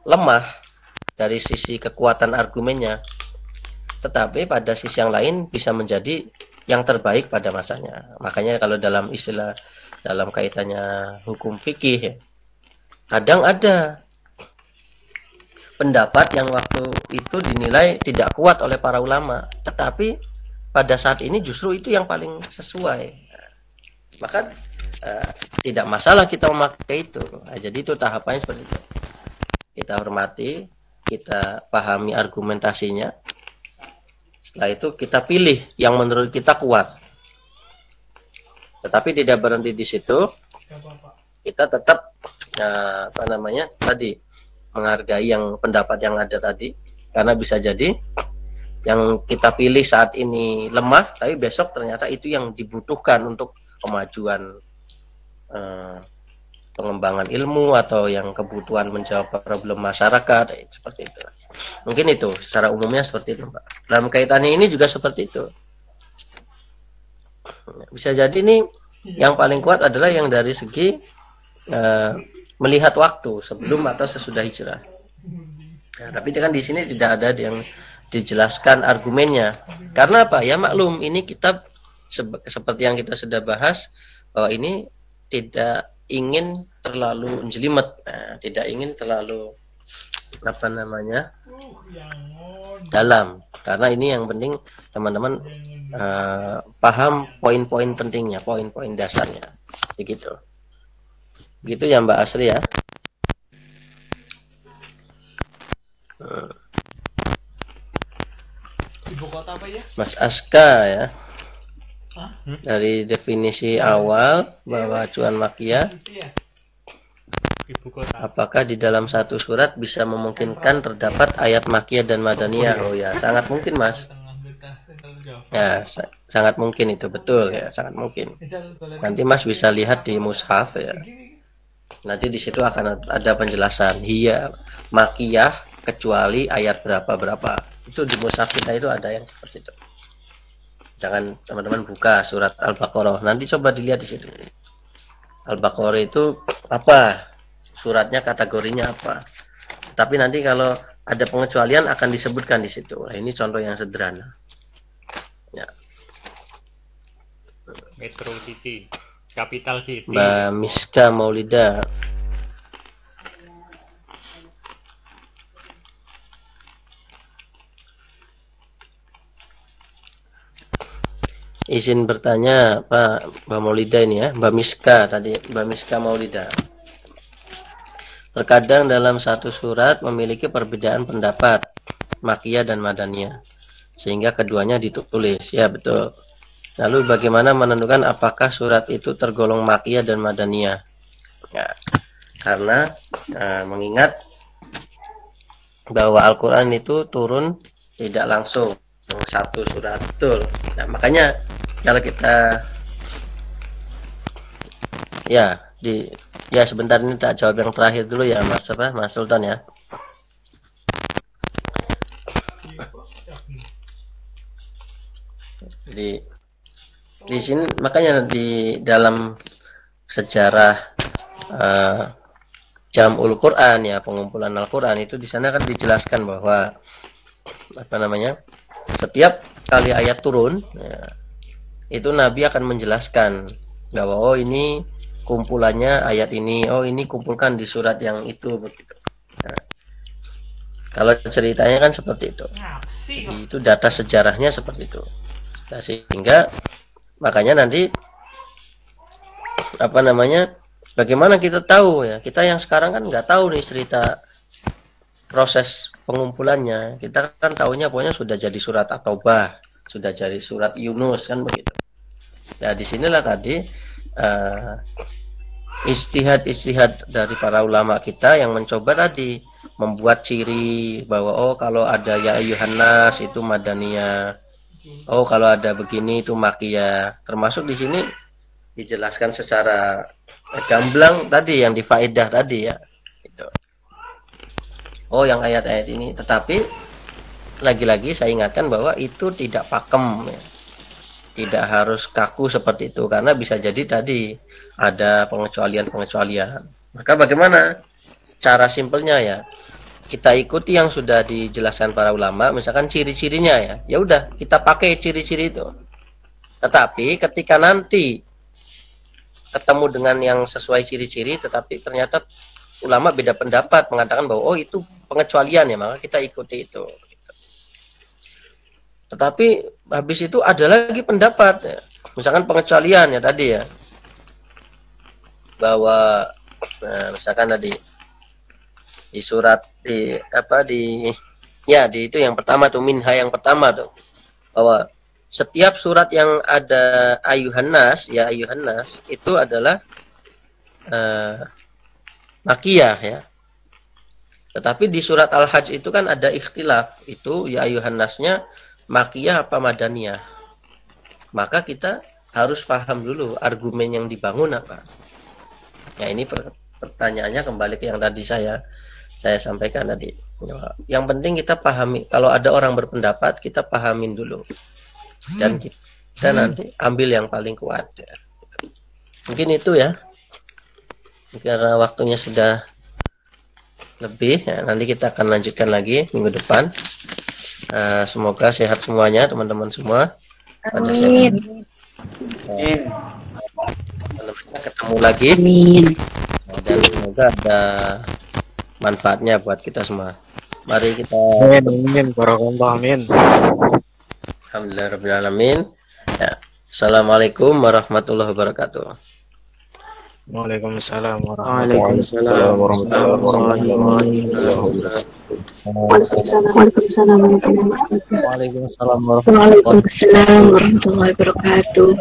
lemah dari sisi kekuatan argumennya, tetapi pada sisi yang lain bisa menjadi yang terbaik pada masanya. Makanya kalau dalam istilah dalam kaitannya hukum fikih ya, kadang ada pendapat yang waktu itu dinilai tidak kuat oleh para ulama, tetapi pada saat ini justru itu yang paling sesuai. Maka tidak masalah kita memakai itu. Nah, jadi itu tahapannya seperti itu. Kita hormati, kita pahami argumentasinya. Setelah itu kita pilih yang menurut kita kuat. Tetapi tidak berhenti di situ. Kita tetap menghargai yang pendapat yang ada tadi, karena bisa jadi yang kita pilih saat ini lemah, tapi besok ternyata itu yang dibutuhkan untuk kemajuan pengembangan ilmu atau yang kebutuhan menjawab problem masyarakat, seperti itu. Mungkin itu secara umumnya seperti itu, Pak. Dalam kaitannya ini juga seperti itu. Bisa jadi ini yang paling kuat adalah yang dari segi melihat waktu sebelum atau sesudah hijrah. Nah, tapi kan di sini tidak ada yang dijelaskan argumennya. Karena apa? Ya maklum, ini kitab seperti yang kita sudah bahas, bahwa ini tidak ingin terlalu jelimet, tidak ingin terlalu apa namanya dalam, karena ini yang penting teman-teman paham poin-poin pentingnya, poin-poin dasarnya, begitu ya Mbak Asri ya. Ibu kota apa ya? Mas Aska ya. Dari definisi awal bahwa acuan makiyah, Ibu kota. apakah di dalam satu surat bisa memungkinkan terdapat ayat makiyah dan madaniyah? Oh ya, sangat mungkin Mas. Ya, sangat mungkin itu, betul ya, sangat mungkin. Nanti Mas bisa lihat di mushaf ya. Nanti di situ akan ada penjelasan. Hiya makiyah kecuali ayat berapa. Itu di mushaf kita itu ada yang seperti itu. Jangan teman-teman buka surat Al-Baqarah. Nanti coba dilihat di situ. Al-Baqarah itu apa? Suratnya kategorinya apa? Tapi nanti kalau ada pengecualian akan disebutkan di situ. Nah, ini contoh yang sederhana. Ya. Metro City, Capital City. Mbak Miska Maulida. Izin bertanya Pak Mbak Maulida ini ya, Mbak Miska tadi, Mbak Miska Maulida. Terkadang dalam satu surat memiliki perbedaan pendapat makiyah dan madaniyah, sehingga keduanya ditulis. Ya betul. Lalu bagaimana menentukan apakah surat itu tergolong makiyah dan madaniyah? Ya, karena mengingat bahwa Al-Quran itu turun tidak langsung satu surat, betul. Nah, makanya kalau kita sebentar ini tak jawab yang terakhir dulu ya Mas Sultan ya. Di sini makanya di dalam sejarah Jam'ul Quran ya, pengumpulan Al-Quran itu di sana kan dijelaskan bahwa apa namanya, setiap kali ayat turun ya, itu Nabi akan menjelaskan bahwa oh ini kumpulannya ayat ini, oh ini kumpulkan di surat yang itu, begitu. Nah, kalau ceritanya kan seperti itu. Jadi, itu data sejarahnya seperti itu. Nah, sehingga makanya nanti apa namanya, bagaimana kita tahu ya, kita yang sekarang kan nggak tahu nih cerita proses pengumpulannya. Kita kan tahunya pokoknya sudah jadi surat At-Taubah, sudah jadi surat Yunus kan begitu. Nah disinilah tadi istihad dari para ulama kita yang mencoba tadi membuat ciri bahwa oh kalau ada ya ayyuhan nas itu madaniyah, oh kalau ada begini itu makiyah. Termasuk di sini dijelaskan secara gamblang tadi yang difaedah tadi ya. Itu. Oh yang ayat-ayat ini, tetapi lagi-lagi saya ingatkan bahwa itu tidak pakem ya. Tidak harus kaku seperti itu, karena bisa jadi tadi ada pengecualian-pengecualian. Maka bagaimana? Cara simpelnya ya, kita ikuti yang sudah dijelaskan para ulama, misalkan ciri-cirinya ya. Ya udah, kita pakai ciri-ciri itu. Tetapi ketika nanti ketemu dengan yang sesuai ciri-ciri, tetapi ternyata ulama beda pendapat mengatakan bahwa oh itu pengecualian ya, maka kita ikuti itu. Tetapi habis itu ada lagi pendapat ya. Misalkan pengecualian ya tadi ya, bahwa misalkan tadi di surat di itu yang pertama tuh, minha yang pertama tuh, bahwa setiap surat yang ada ayyuhan nas ya, ayyuhan nas itu adalah makiyah ya. Tetapi di surat Al-Hajj itu kan ada ikhtilaf, itu ya ayyuhan nasnya makiyah apa madaniyah. Maka kita harus paham dulu argumen yang dibangun apa. Ya ini pertanyaannya kembali ke yang tadi saya sampaikan tadi. Yang penting kita pahami, kalau ada orang berpendapat kita pahamin dulu. Dan kita nanti ambil yang paling kuat ya. Mungkin itu ya. Karena waktunya sudah lebih ya, nanti kita akan lanjutkan lagi minggu depan. Semoga sehat semuanya teman-teman semua. Amin. Ketemu lagi. Amin. Dan semoga ada manfaatnya buat kita semua. Mari kita Amin. Barakallah. Amin. Alhamdulillahirrahmanirrahim. Ya. Assalamualaikum warahmatullahi wabarakatuh. Waalaikumsalam Waalaikumsalam warahmatullahi wabarakatuh. Waalaikumsalam warahmatullahi wabarakatuh.